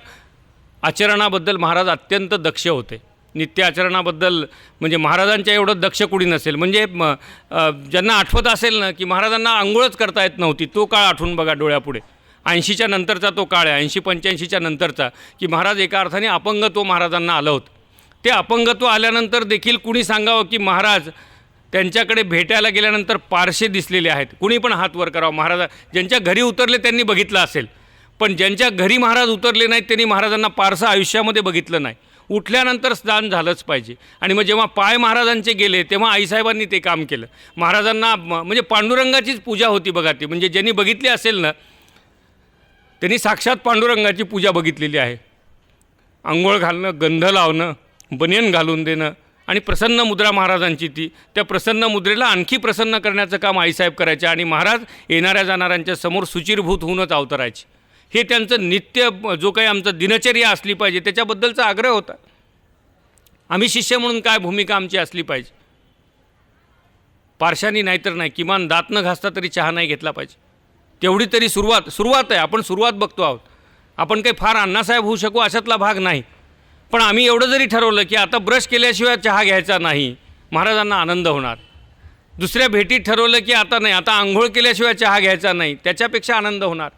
आचरणाबद्दल महाराज अत्यंत दक्ष होते. नित्य आचरणाबद्दल म्हणजे महाराजांच्या एवढं दक्ष कुणी नसेल. म्हणजे ज्यांना आठवत असेल ना की महाराजांना आंघोळच करता येत नव्हती, तो काळ आठवून बघा डोळ्यापुढे. 80च्या नंतरचा तो काळ आहे, 80-85च्या नंतरचा, की महाराज एका अर्थाने अपंगत्व महाराजांना आलं होतं. ते अपंगत्व आल्यानंतर देखील कुणी सांगावं की महाराज त्यांच्याकडे भेटायला गेल्यानंतर पारसे दिसलेले आहेत, कुणी पण हात वर करावा. महाराज ज्यांच्या घरी उतरले त्यांनी बघितलं असेल, पण ज्यांच्या घरी महाराज उतरले नाहीत त्यांनी महाराजांना पारसं आयुष्यामध्ये बघितलं नाही. उठल्यानंतर स्नान झालंच पाहिजे. आणि मग जेव्हा पाय महाराजांचे गेले तेव्हा आईसाहेबांनी ते काम केलं. महाराजांना म्हणजे पांडुरंगाचीच पूजा होती बघा ती. म्हणजे ज्यांनी बघितली असेल ना त्यांनी साक्षात पांडुरंगाची पूजा बघितलेली आहे. आंघोळ घालणं, गंध लावणं, बनियन घालून देणं, आणि प्रसन्न मुद्रा महाराजांची ती. त्या प्रसन्न मुद्रेला आणखी प्रसन्न करण्याचं काम आईसाहेब करायचे, आणि महाराज येणाऱ्या जाणाऱ्यांच्या समोर सुचिरभूत होऊनच अवतरायचे. हे त्यांचं नित्य जो काही आमचं दिनचर्या असली पाहिजे त्याच्याबद्दलचा आग्रह होता. आम्ही शिष्य म्हणून काय भूमिका आमची असली पाहिजे. पारशानी नाहीतर नाही, किमान दात न घासता तरी चहा नाही घेतला पाहिजे. तेवढी तरी सुरुवात आहे. आपण सुरुवात बघतो आहोत. आपण काही फार अण्णासाहेब होऊ शकू अशातला भाग नाही. पण आम्ही एवढं जरी ठरवलं की आता ब्रश केल्याशिवाय चहा घ्यायचा नाही, महाराजांना आनंद होणार. दुसऱ्या भेटीत ठरवलं की आता नाही, आता आंघोळ केल्याशिवाय चहा घ्यायचा नाही, त्याच्यापेक्षा आनंद होणार.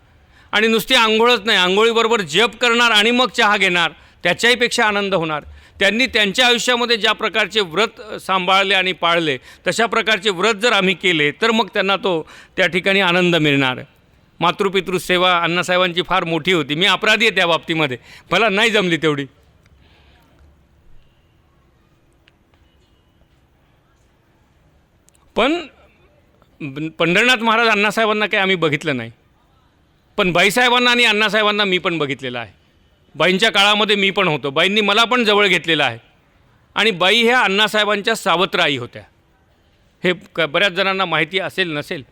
आणि नुसती आंघोळच नाही, आंघोळीबरोबर जप करणार आणि मग चहा घेणार, त्याच्याहीपेक्षा आनंद होणार. त्यांनी त्यांच्या आयुष्यामध्ये ज्या प्रकारचे व्रत सांभाळले आणि पाळले, तशा प्रकारचे व्रत जर आम्ही केले तर मग त्यांना तो त्या ठिकाणी आनंद मिळणार. मातृपितृ सेवा अण्णासाहेबांची फार मोठी होती. मी अपराधी आहे त्या बाबतीमध्ये, मला नाही जमली तेवढी. पण पंढरनाथ महाराज अण्णासाहेबांना काही आम्ही बघितलं नाही. पण बाईसाहेबांना आणि अण्णासाहेबांना मी पण बघितलेलं आहे. बाईंच्या काळामध्ये मी पण होतो. बाईंनी मला पण जवळ घेतलेलं आहे. आणि बाई ह्या अण्णासाहेबांच्या सावत्र आई होत्या. हे बऱ्याच जणांना माहिती असेल नसेल.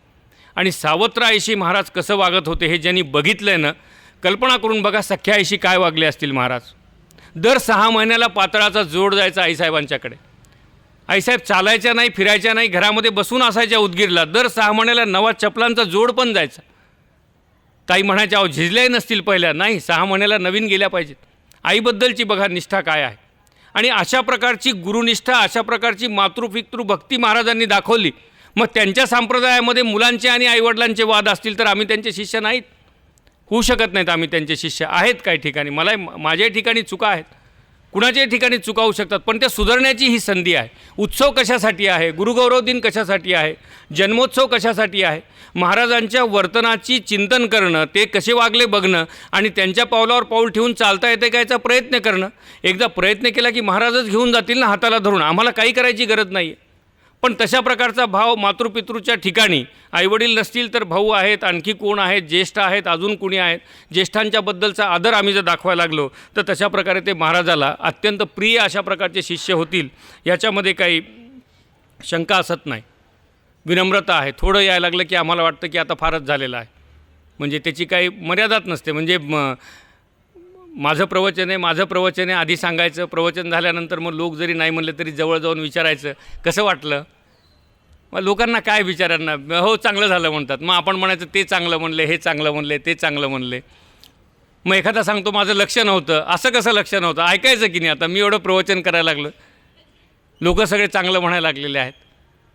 आणि सावत्र आईशी महाराज कसं वागत होते हे ज्यांनी बघितलं आहे ना, कल्पना करून बघा सख्या आईशी काय वागले असतील महाराज. दर 6 महिन्याला पातळाचा जोड जायचा आईसाहेबांच्याकडे. आईसाहेब चालायच्या नाही, फिरायच्या नाही, घरामध्ये बसून असायच्या उदगीरला. दर 6 महिन्याला नवा चपलांचा जोड पण जायचा. ताई म्हणायच्या अहो झिजल्याही नसतील पहिल्या, नाही 6 महिन्याला नवीन गेल्या पाहिजेत. आईबद्दलची बघा निष्ठा काय आहे. आणि अशा प्रकारची गुरुनिष्ठा, अशा प्रकारची मातृपितृ भक्ती महाराजांनी दाखवली. मग त्यांच्या संप्रदायामध्ये मुलांचे आणि आईवडिलांचे वाद असतील तर आम्ही त्यांचे शिष्य नाहीत, होऊ शकत नाहीत. आम्ही त्यांचे शिष्य आहेत. काही ठिकाणी मला माझ्याही ठिकाणी चुका आहेत, कुणाच्याही ठिकाणी चुका होऊ शकतात. पण त्या सुधारण्याची ही संधी आहे. उत्सव कशासाठी आहे, गुरुगौरव दिन कशासाठी आहे, जन्मोत्सव कशासाठी आहे, महाराजांच्या वर्तनाची चिंतन करणं, ते कसे वागले बघणं आणि त्यांच्या पावलावर पाऊल ठेवून चालता येते का याचा प्रयत्न करणं. एकदा प्रयत्न केला की महाराजच घेऊन जातील ना हाताला धरून, आम्हाला काही करायची गरज नाही आहे. पण तशा प्रकारचा भाव मातृपितृच्या ठिकाणी आईवडील नसतील तर भाऊ आहेत, आणखी कोण आहेत, ज्येष्ठ आहेत, अजून कुणी आहेत, ज्येष्ठांच्याबद्दलचा आदर आम्ही जर दाखवायला लागलो तर तशा प्रकारे ते महाराजाला अत्यंत प्रिय अशा प्रकारचे शिष्य होतील याच्यामध्ये काही शंका असत नाही. विनम्रता आहे. थोडं यायला लागलं की आम्हाला वाटतं की आता फारच झालेलं आहे, म्हणजे त्याची काही मर्यादाच नसते. म्हणजे माझं प्रवचन आहे आधी सांगायचं. प्रवचन झाल्यानंतर मग लोक जरी नाही म्हणले तरी जवळ जाऊन विचारायचं कसं वाटलं. मग लोकांना काय विचारांना, हो चांगलं झालं म्हणतात. मग आपण म्हणायचं ते चांगलं म्हणले, हे चांगलं म्हणले, ते चांगलं म्हणले. मग एखादा सांगतो माझं लक्ष नव्हतं. असं कसं लक्ष नव्हतं, ऐकायचं की नाही. आता मी एवढं प्रवचन करायला लागलं, लोक सगळे चांगलं म्हणायला लागलेले आहेत.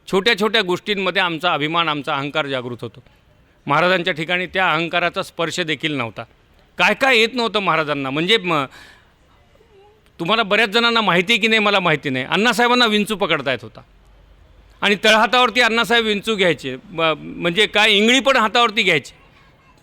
छोट्या छोट्या गोष्टींमध्ये आमचा अभिमान, आमचा अहंकार जागृत होतो. महाराजांच्या ठिकाणी त्या अहंकाराचा स्पर्श देखील नव्हता. काय काय येत नव्हतं महाराजांना. म्हणजे तुम्हाला बऱ्याच जणांना माहिती आहे की नाही मला माहिती नाही, अण्णासाहेबांना विंचू पकडता येत होता. आणि तळहातावरती अण्णासाहेब विंचू घ्यायचे. म्हणजे काय इंगळी पण हातावरती घ्यायचे.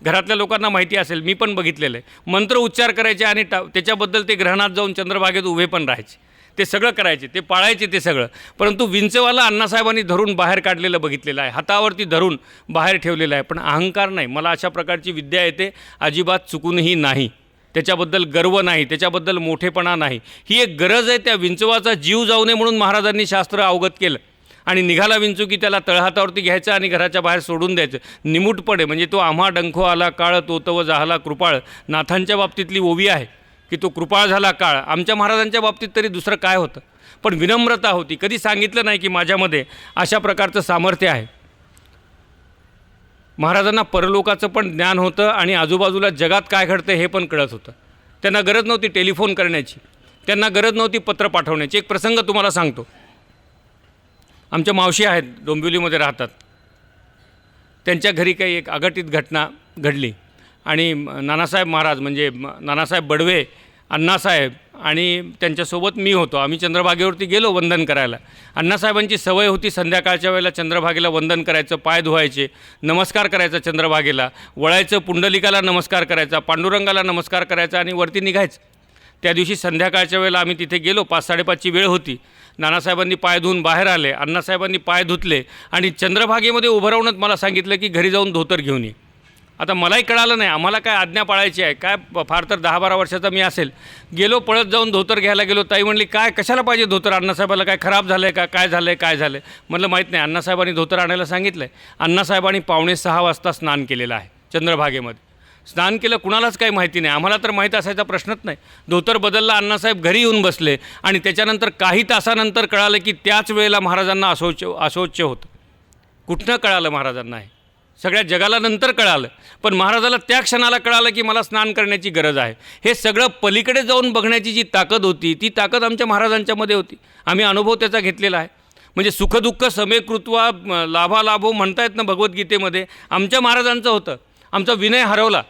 घरातल्या लोकांना माहिती असेल, मी पण बघितलेलं आहे. मंत्र उच्चार करायचे आणि त्याच्याबद्दल ते ग्रहणात जाऊन चंद्रभागेत उभे पण राहायचे. ते सगळं करायचे, ते पाळायचे ते सगळं. परंतु विंचवाला अण्णासाहेबांनी धरून बाहेर काढलेलं बघितलेलं आहे, हातावरती धरून बाहेर ठेवलेलं आहे. पण अहंकार नाही. मला अशा प्रकारची विद्या येते, अजिबात चुकूनही नाही. त्याच्याबद्दल गर्व नाही, त्याच्याबद्दल मोठेपणा नाही. ही एक गरज आहे. त्या विंचवाचा जीव जाऊ नये म्हणून महाराजांनी शास्त्र अवगत केलं. आणि निघाला विंचू की त्याला तळहातावरती घ्यायचं आणि घराच्या बाहेर सोडून द्यायचं. निमूटपणे. म्हणजे तो आम्हा डंखो आला काळ तोतव जाहला कृपाळ, नाथांच्या बाबतीतली ओवी आहे की तो कृपाळ झाला काळ. आमच्या महाराजांच्या बाबतीत तरी दुसरं काय होतं. पण विनम्रता होती. कधी सांगितलं नाही की माझ्यामध्ये अशा प्रकारचं सामर्थ्य आहे. महाराजांना परलोकाचं पण ज्ञान होतं आणि आजूबाजूला जगात काय घडतं हे पण कळत होतं. त्यांना गरज नव्हती टेलिफोन करण्याची, त्यांना गरज नव्हती पत्र पाठवण्याची. एक प्रसंग तुम्हाला सांगतो. आमच्या मावशी आहेत, डोंबिवलीमध्ये राहतात. त्यांच्या घरी काही एक अघटित घटना घडली आणि नानासाहेब महाराज म्हणजे नानासाहेब बडवे, अण्णासाहेब आणि त्यांच्यासोबत मी होतो. आम्ही चंद्रभागेवरती गेलो वंदन करायला. अण्णासाहेबांची सवय होती संध्याकाळच्या वेळेला चंद्रभागेला वंदन करायचं, पाय धुवायचे, नमस्कार करायचा चंद्रभागेला, वळायचं, पुंडलिकाला नमस्कार करायचा, पांडुरंगाला नमस्कार करायचा आणि वरती निघायचं. त्या दिवशी संध्याकाळच्या वेळेला आम्ही तिथे गेलो. 5-5:30ची वेळ होती. नानासाहेबांनी पाय धुवून बाहेर आले, अण्णासाहेबांनी पाय धुतले आणि चंद्रभागेमध्ये उभं राहूनच मला सांगितलं की घरी जाऊन धोतर घेऊन ये. आता मलाही कळालं नाही, आम्हाला काय आज्ञा पाळायची आहे काय. फार तर 10-12 वर्षाचा मी असेल. गेलो, पळत जाऊन धोतर घ्यायला गेलो. ताई म्हणली काय कशाला पाहिजे धोतर, अण्णासाहेबाला काय खराब झालं आहे का, काय झालं आहे काय झालं आहे. म्हटलं माहीत नाही. अण्णासाहेबांनी धोतर आणायला सांगितलं आहे. अण्णासाहेबांनी 5:45 वाजता स्नान केलेलं आहे चंद्रभागेमध्ये. स्नान केलं कुणालाच काही माहिती नाही. आम्हाला तर माहीत असायचा प्रश्नच नाही. धोतर बदलला, अण्णासाहेब घरी येऊन बसले आणि त्याच्यानंतर काही तासानंतर कळालं की त्याच वेळेला महाराजांना अशौच होतं. कुठनं कळालं महाराजांना हे. सगळ्या जगाला नंतर कळालं, पण महाराजाला त्या क्षणाला कळालं की मला स्नान करण्याची गरज आहे. हे सगळं पलीकडे जाऊन बघण्याची जी ताकद होती ती ताकद आमच्या महाराजांच्यामध्ये होती. आम्ही अनुभव त्याचा घेतलेला आहे. म्हणजे सुखदुःख समे कृत्वा लाभालाभो म्हणतायत ना भगवद्गीतेमध्ये, आमच्या महाराजांचं होतं. आमचा विनय हरवला.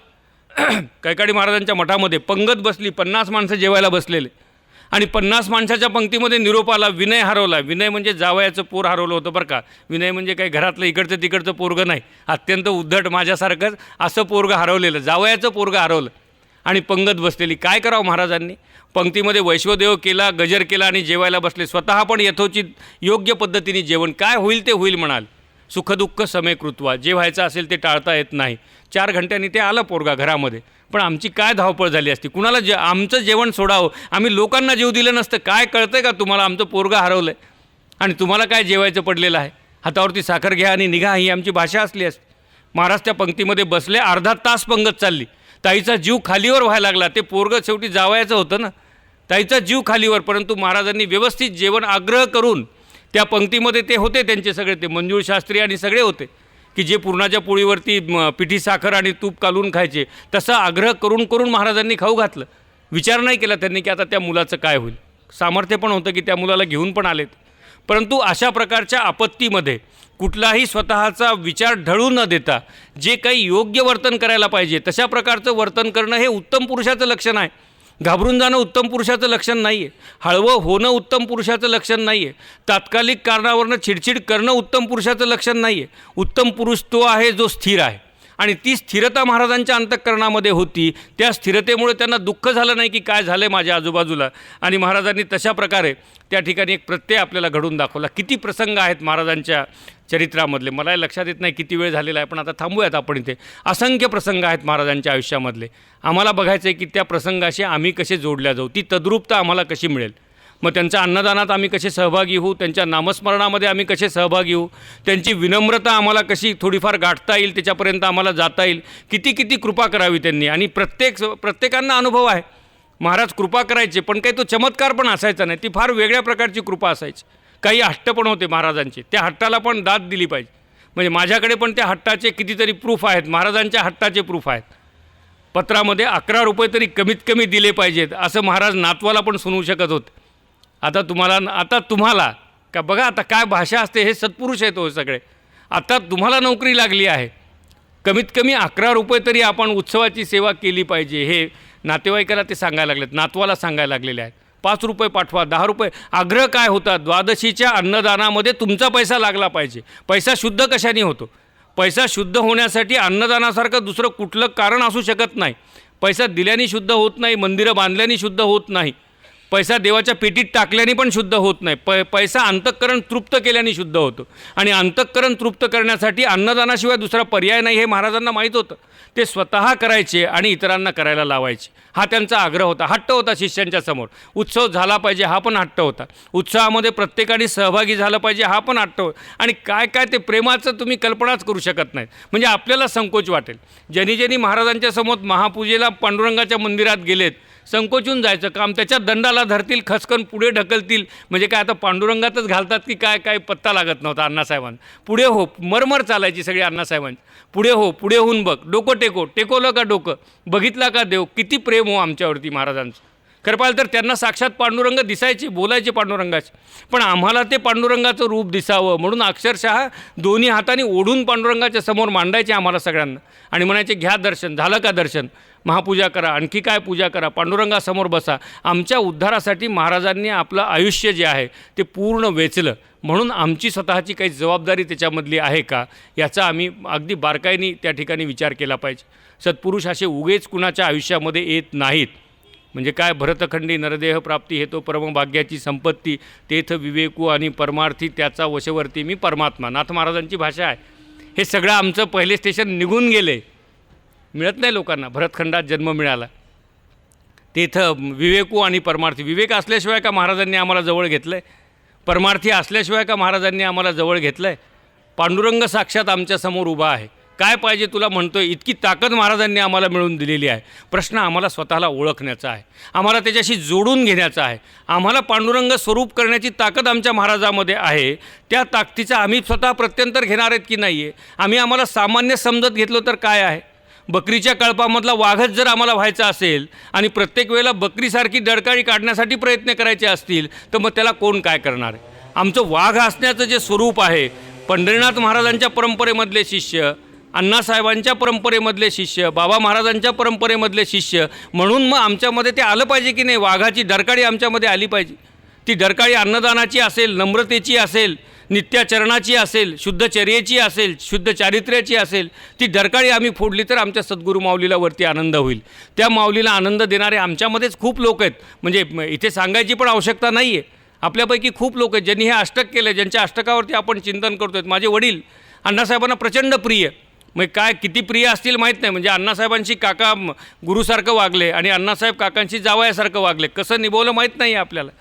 कैकाडी महाराजांच्या मठामध्ये पंगत बसली, 50 माणसं जेवायला बसलेले, आणि 50 माणसाच्या पंक्तीमध्ये निरोप आला, विनय हरवला. विनय म्हणजे जावयाचं पोर हरवलं होतं बरं का. विनय म्हणजे काही घरातलं इकडचं तिकडचं पोरगं नाही, अत्यंत उद्धट माझ्यासारखंच असं पोरगं हरवलेलं, जावयाचं पोरगं हरवलं. आणि पंगत बसलेली. काय करावं महाराजांनी? पंक्तीमध्ये वैश्वदेव केला, गजर केला आणि जेवायला बसले. स्वतः पण यथोचित योग्य पद्धतीने जेवण. काय होईल ते होईल म्हणाल. सुखदुःख समे कृत्वा, जे व्हायचं असेल ते टाळता येत नाही. 4 घंट्यांनी ते आलं पोरगा घरामध्ये. पण आमची काय धावपळ झाली असती. कुणाला आमचं जेवण सोडावं, आम्ही लोकांना जेव दिलं नसतं. काय कळतंय का तुम्हाला, आमचं पोरगा हरवलं आहे आणि तुम्हाला काय जेवायचं पडलेलं आहे. हातावरती साखर घ्या आणि निघा, ही आमची भाषा असली असती. महाराज त्या पंक्तीमध्ये बसले, अर्धा तास पंगत चालली. ताईचा जीव खालीवर व्हायला लागला. ते पोरगं शेवटी जावयाचं होतं ना, ताईचा जीव खालीवर. परंतु महाराजांनी व्यवस्थित जेवण आग्रह करून, त्या पंक्तीमध्ये ते होते त्यांचे सगळे, ते मंजूळ शास्त्री आणि सगळे होते की जे पुरणाच्या पोळीवरती पिठी साखर आणि तूप कालून खायचे, तसा आग्रह करून करून महाराजांनी खाऊ घातलं. विचार नाही केला त्यांनी की आता त्या मुलाचं काय होईल. सामर्थ्य पण होतं की त्या मुलाला घेऊन पण आलेत. परंतु अशा प्रकारच्या आपत्तीमध्ये कुठलाही स्वतःचा विचार ढळू न देता जे काही योग्य वर्तन करायला पाहिजे तशा प्रकारचं वर्तन करणं हे उत्तम पुरुषाचं लक्षण आहे. घाबरून जाणं उत्तम पुरुषाचं लक्षण नाही आहे. हळवं होणं उत्तम पुरुषाचं लक्षण नाही आहे. तात्कालिक कारणावरनं चिडचिड करणं उत्तम पुरुषाचं लक्षण नाही आहे. उत्तम पुरुष तो आहे जो स्थिर आहे. आणि ती स्थिरता महाराजांच्या अंतःकरणामध्ये होती. त्या स्थिरतेमुळे त्यांना दुःख झालं नाही की काय झालं आहे माझ्या आजूबाजूला. आणि महाराजांनी तशा प्रकारे त्या ठिकाणी एक प्रत्यय आपल्याला घडवून दाखवला. किती प्रसंग आहेत महाराजांच्या चरित्रामधले, मला लक्षात येत नाही किती वेळ झालेला आहे, पण आता थांबूयात आपण इथे. असंख्य प्रसंग आहेत महाराजांच्या आयुष्यामधले. आम्हाला बघायचं आहे की त्या प्रसंगाशी आम्ही कसे जोडल्या जाऊ, ती तद्रूपता आम्हाला कशी मिळेल. मग त्यांच्या अन्नदानात आम्ही कसे सहभागी होऊ, त्यांच्या नामस्मरणामध्ये आम्ही कसे सहभागी होऊ, त्यांची विनम्रता आम्हाला कशी थोडीफार गाठता येईल, त्याच्यापर्यंत आम्हाला जाता येईल. किती किती कृपा करावी त्यांनी. आणि प्रत्येकांना अनुभव आहे. महाराज कृपा करायचे, पण काही तो चमत्कार पण असायचा नाही. ती फार वेगळ्या प्रकारची कृपा असायची. काही हट्ट पण होते महाराजांचे, त्या हट्टाला पण दाद दिली पाहिजे. म्हणजे माझ्याकडे पण त्या हट्टाचे कितीतरी प्रूफ आहेत, महाराजांच्या हट्टाचे प्रूफ आहेत. पत्रामध्ये 11 रुपये तरी कमीत कमी दिले पाहिजेत असं महाराज नातवाला पण सुनवू शकत होते. आता तुम्हाला का बघा आता काय भाषा असते. हे सत्पुरुष आहेत हो सगळे. आता तुम्हाला नोकरी लागली आहे, कमीत कमी 11 रुपये तरी आपण उत्सवाची सेवा केली पाहिजे. हे नातेवाईकाला ते सांगायला लागलेत, नातवाला सांगायला लागलेले आहेत. 5 रुपये पाठवा, 10 रुपये. आग्रह काय होता, द्वादशीच्या अन्नदानामध्ये तुमचा पैसा लागला पाहिजे. पैसा शुद्ध कशाने होतो? पैसा शुद्ध होण्यासाठी अन्नदानासारखं दुसरं कुठलं कारण असू शकत नाही. पैसा दिल्याने शुद्ध होत नाही, मंदिरं बांधल्याने शुद्ध होत नाही, पैसा देवाच्या पेटीत टाकल्याने पण शुद्ध होत नाही. पैसा अंतःकरण तृप्त केल्याने शुद्ध होतो. आणि अंतःकरण तृप्त करण्यासाठी अन्नदानाशिवाय दुसरा पर्याय नाही हे महाराजांना माहीत होतं. ते स्वतः करायचे आणि इतरांना करायला लावायचे. हा त्यांचा आग्रह होता, हट्ट होता शिष्यांच्या समोर. उत्सव झाला पाहिजे हा पण हट्ट होता. उत्सवामध्ये प्रत्येकाने सहभागी झालं पाहिजे हा पण हट्ट होता. आणि काय काय ते प्रेमाचं तुम्ही कल्पनाच करू शकत नाहीत. म्हणजे आपल्याला संकोच वाटेल. ज्यांनी महाराजांच्या समोर महापूजेला पांडुरंगाच्या मंदिरात गेलेत, संकोचून जायचं काम. त्याच्या दंडाला धरतील, खसकन पुढे ढकलतील. म्हणजे काय आता पांडुरंगातच घालतात की काय पत्ता लागत नव्हता अण्णासाहेबांना. पुढे हो, मरमर चालायची सगळी अण्णासाहेबांची. पुढे हो, पुढे होऊन बघ, डोकं टेकवलं का डोकं, बघितला का देव. किती प्रेम हो आमच्यावरती महाराजांचं. खरं पाहिलं तर त्यांना साक्षात पांडुरंग दिसायचे, बोलायचे पांडुरंगाचे. पण आम्हाला ते पांडुरंगाचं रूप दिसावं म्हणून अक्षरशः दोन्ही हाताने ओढून पांडुरंगाच्या समोर मांडायचे आम्हाला सगळ्यांना. आणि म्हणायचे घ्या दर्शन, झालं का दर्शन, महापूजा करा, आणखी काय पूजा करा, पांडुरंगासमोर बसा. आमच्या उद्धारासाठी महाराजांनी आपलं आयुष्य जे आहे ते पूर्ण वेचलं. म्हणून आमची स्वतःची काही जबाबदारी त्याच्यामधली आहे का, याचा आम्ही अगदी बारकाईने त्या ठिकाणी विचार केला पाहिजे. सत्पुरुष असे उगेच कुणाच्या आयुष्यामध्ये येत नाहीत. म्हणजे काय, भरतखंडी नरदेह प्राप्ती हेतो परमभाग्याची संपत्ती, तेथ विवेकू आणि परमार्थी त्याचा वशवर्ती मी परमात्मा. नाथ महाराजांची भाषा आहे. हे सगळं आमचं पहिले स्टेशन निघून गेले, मिळत नाही लोकांना. भरतखंडात जन्म मिळाला, तेथं विवेकू आणि परमार्थी. विवेक असल्याशिवाय का महाराजांनी आम्हाला जवळ घेतलं आहे? परमार्थी असल्याशिवाय का महाराजांनी आम्हाला जवळ घेतलं आहे? पांडुरंग साक्षात आमच्यासमोर उभा आहे. काय पाहिजे तुला म्हणतोय, इतकी ताकद महाराजांनी आम्हाला मिळवून दिलेली आहे. प्रश्न आम्हाला स्वतःला ओळखण्याचा आहे, आम्हाला त्याच्याशी जोडून घेण्याचा आहे. आम्हाला पांडुरंग स्वरूप करण्याची ताकद आमच्या महाराजामध्ये आहे. त्या ताकदीचा आम्ही स्वतः प्रत्यंतर घेणार आहेत की नाही आहे. आम्हाला सामान्य समजत घेतलं तर काय आहे. बकरीच्या कळपामधला वाघच जर आम्हाला व्हायचा असेल आणि प्रत्येक वेळेला बकरीसारखी डरकाळी काढण्यासाठी प्रयत्न करायचे असतील तर मग त्याला कोण काय करणार आहे. आमचं वाघ असण्याचं जे स्वरूप आहे, पंढरीनाथ महाराजांच्या परंपरेमधले शिष्य, अण्णासाहेबांच्या परंपरेमधले शिष्य, बाबा महाराजांच्या परंपरेमधले शिष्य म्हणून मग आमच्यामध्ये ते आलं पाहिजे की नाही. वाघाची डरकाळी आमच्यामध्ये आली पाहिजे. ती डरकाळी अन्नदानाची असेल, नम्रतेची असेल, नित्याचरणाची असेल, शुद्धचर्येची असेल, शुद्ध चारित्र्याची असेल. ती डरकाळी आम्ही फोडली तर आमच्या सद्गुरू माऊलीला वरती आनंद होईल. त्या माऊलीला आनंद देणारे आमच्यामध्येच खूप लोक आहेत. म्हणजे इथे सांगायची पण आवश्यकता नाही आहे. आपल्यापैकी खूप लोक आहेत ज्यांनी हे अष्टक केलं, ज्यांच्या अष्टकावरती आपण चिंतन करतो आहेत. माझे वडील अण्णासाहेबांना प्रचंड प्रिय, म्हणजे काय किती प्रिय असतील माहीत नाही. म्हणजे अण्णासाहेबांशी काका गुरुसारखं वागले आणि अण्णासाहेब काकांशी जावयासारखं वागले. कसं निभवलं माहीत नाही आपल्याला.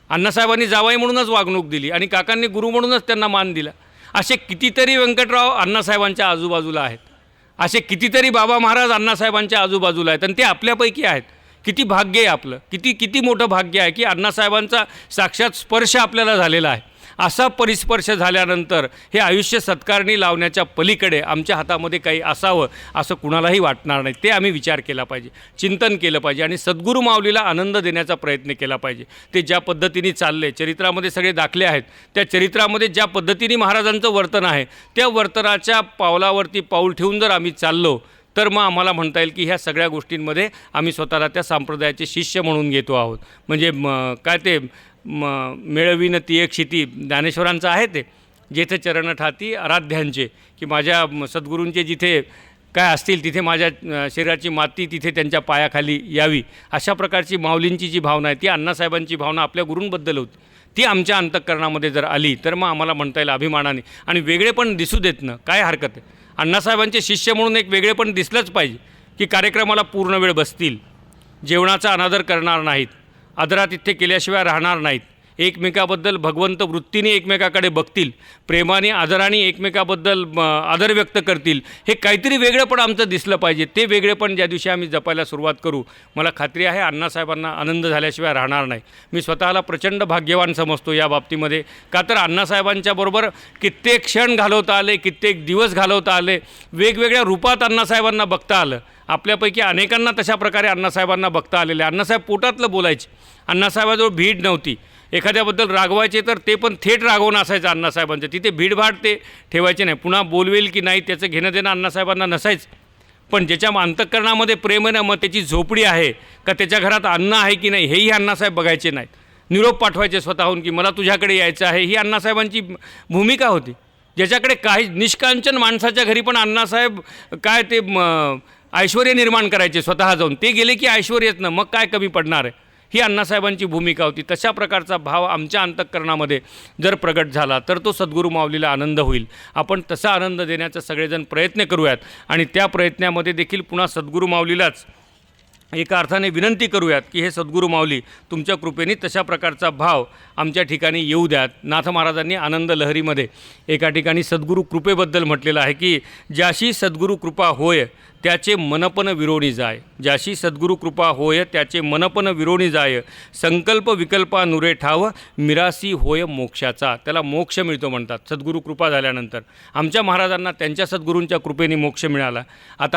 अण्णासाहेबांनी जावई म्हणूनच वागणूक दिली आणि काकांनी गुरु म्हणूनच त्यांना मान दिला. असे कितीतरी व्यंकटराव अण्णासाहेबांच्या आजूबाजूला आहेत. असे कितीतरी बाबा महाराज अण्णासाहेबांच्या आजूबाजूला आहेत आणि ते आपल्यापैकी आहेत. किती भाग्य आहे आपलं, किती मोठं भाग्य आहे की अण्णासाहेबांचा साक्षात स्पर्श आपल्याला झालेला आहे. असा परिस्पर्श झाल्यानंतर हे आयुष्य सत्कारणी लावण्याच्या पलीकडे आमच्या हातामध्ये काही असावं असं कुणालाही वाटणार नाही. ते आम्ही विचार केला पाहिजे, चिंतन केलं पाहिजे आणि सद्गुरू माऊलीला आनंद देण्याचा प्रयत्न केला पाहिजे. ते ज्या पद्धतीने चालले, चरित्रामध्ये सगळे दाखले आहेत, त्या चरित्रामध्ये ज्या पद्धतीने महाराजांचं वर्तन आहे त्या वर्तनाच्या पावलावरती पाऊल ठेवून जर आम्ही चाललो तर मग आम्हाला म्हणता येईल की ह्या सगळ्या गोष्टींमध्ये आम्ही स्वतःला त्या संप्रदायाचे शिष्य म्हणून घेतो आहोत. म्हणजे काय ते मिळवीन ती एक क्षिती ज्ञानेश्वरांचं आहे ते, जेथे चरण ठाती आराध्यांचे, की माझ्या सद्गुरूंचे जिथे काय असतील तिथे माझ्या शरीराची माती तिथे त्यांच्या पायाखाली यावी. अशा प्रकारची माऊलींची जी भावना आहे ती अण्णासाहेबांची भावना आपल्या गुरूंबद्दल होती. ती आमच्या अंतःकरणामध्ये जर आली तर मग आम्हाला म्हणता येईल अभिमानाने. आणि वेगळेपण दिसू देत ना, काय हरकत आहे. अण्णासाहेबांचे शिष्य म्हणून एक वेगळेपण दिसलंच पाहिजे की कार्यक्रमाला पूर्ण वेळ बसतील, जेवणाचा अनादर करणार नाहीत, आदरातिथ्य केल्याशिवाय राहणार नाहीत, एकमेकाबद्दल भगवंत वृत्तीने एकमेकाकडे बघतील, प्रेमाने आदराने एकमेकाबद्दल आदर व्यक्त करतील. हे काहीतरी वेगळेपण आमचं दिसलं पाहिजे. ते वेगळेपण ज्या दिवशी आम्ही जपायला सुरुवात करू, मला खात्री आहे अण्णासाहेबांना आनंद झाल्याशिवाय राहणार नाही. मी स्वतःला प्रचंड भाग्यवान समजतो या बाबतीमध्ये. का तर अण्णासाहेबांच्याबरोबर कित्येक क्षण घालवता आले, कित्येक दिवस घालवता आले, वेगवेगळ्या रूपात अण्णासाहेबांना बघता आलं. आपल्यापैकी अनेकांना तशा प्रकारे अण्णासाहेबांना बघता आलेले. अण्णासाहेब पोटातलं बोलायचे. अण्णासाहेबाजवळ भीड नव्हती. एखाद्याबद्दल रागवायचे तर ते पण थेट रागवणं असायचं अण्णासाहेबांचं. तिथे भीडभाड ते ठेवायचे नाही. पुन्हा बोलवेल की नाही त्याचं घेणं देणं अण्णासाहेबांना नसायचं. पण ज्याच्या अंतःकरणामध्ये प्रेम आहे ना, मग त्याची झोपडी आहे का, त्याच्या घरात अन्न आहे की नाही, हेही अण्णासाहेब बघायचे नाहीत. निरोप पाठवायचे स्वतःहून की मला तुझ्याकडे यायचं आहे. ही अण्णासाहेबांची भूमिका होती. ज्याच्याकडे काही निष्कांचन माणसाच्या घरी पण अण्णासाहेब काय ते ऐश्वर्य निर्माण करायचे स्वतः जाऊन. ते गेले की ऐश्वर्यच ना, मग काय कमी पडणार आहे. ही अण्णासाहेबांची भूमिका होती. तशा प्रकारचा भाव आमच्या अंतःकरणामध्ये जर प्रगट झाला तर तो सद्गुरू माऊलीला आनंद होईल. आपण तसा आनंद देण्याचा सगळेजण प्रयत्न करूयात आणि त्या प्रयत्नामध्ये देखील पुन्हा सद्गुरू माऊलीलाच एका अर्थाने विनंती करूयात की हे सद्गुरू माऊली तुमच्या कृपेने तशा प्रकारचा भाव आमच्या ठिकाणी येऊ द्यात. नाथ महाराजांनी आनंद लहरीमध्ये एका ठिकाणी सद्गुरू कृपेबद्दल म्हटलेलं आहे की ज्याशी सद्गुरू कृपा होय त्याचे मनपन विरोणी जाय. ज्याशी सद्गुरू कृपा होय त्याचे मनपन विरोणी जाय. संकल्प विकल्पा नुरे ठाव मिरासी होय मोक्षाचा. त्याला मोक्ष मिळतो म्हणतात सद्गुरू कृपा झाल्यानंतर. आमच्या महाराजांना त्यांच्या सद्गुरूंच्या कृपेने मोक्ष मिळाला. आता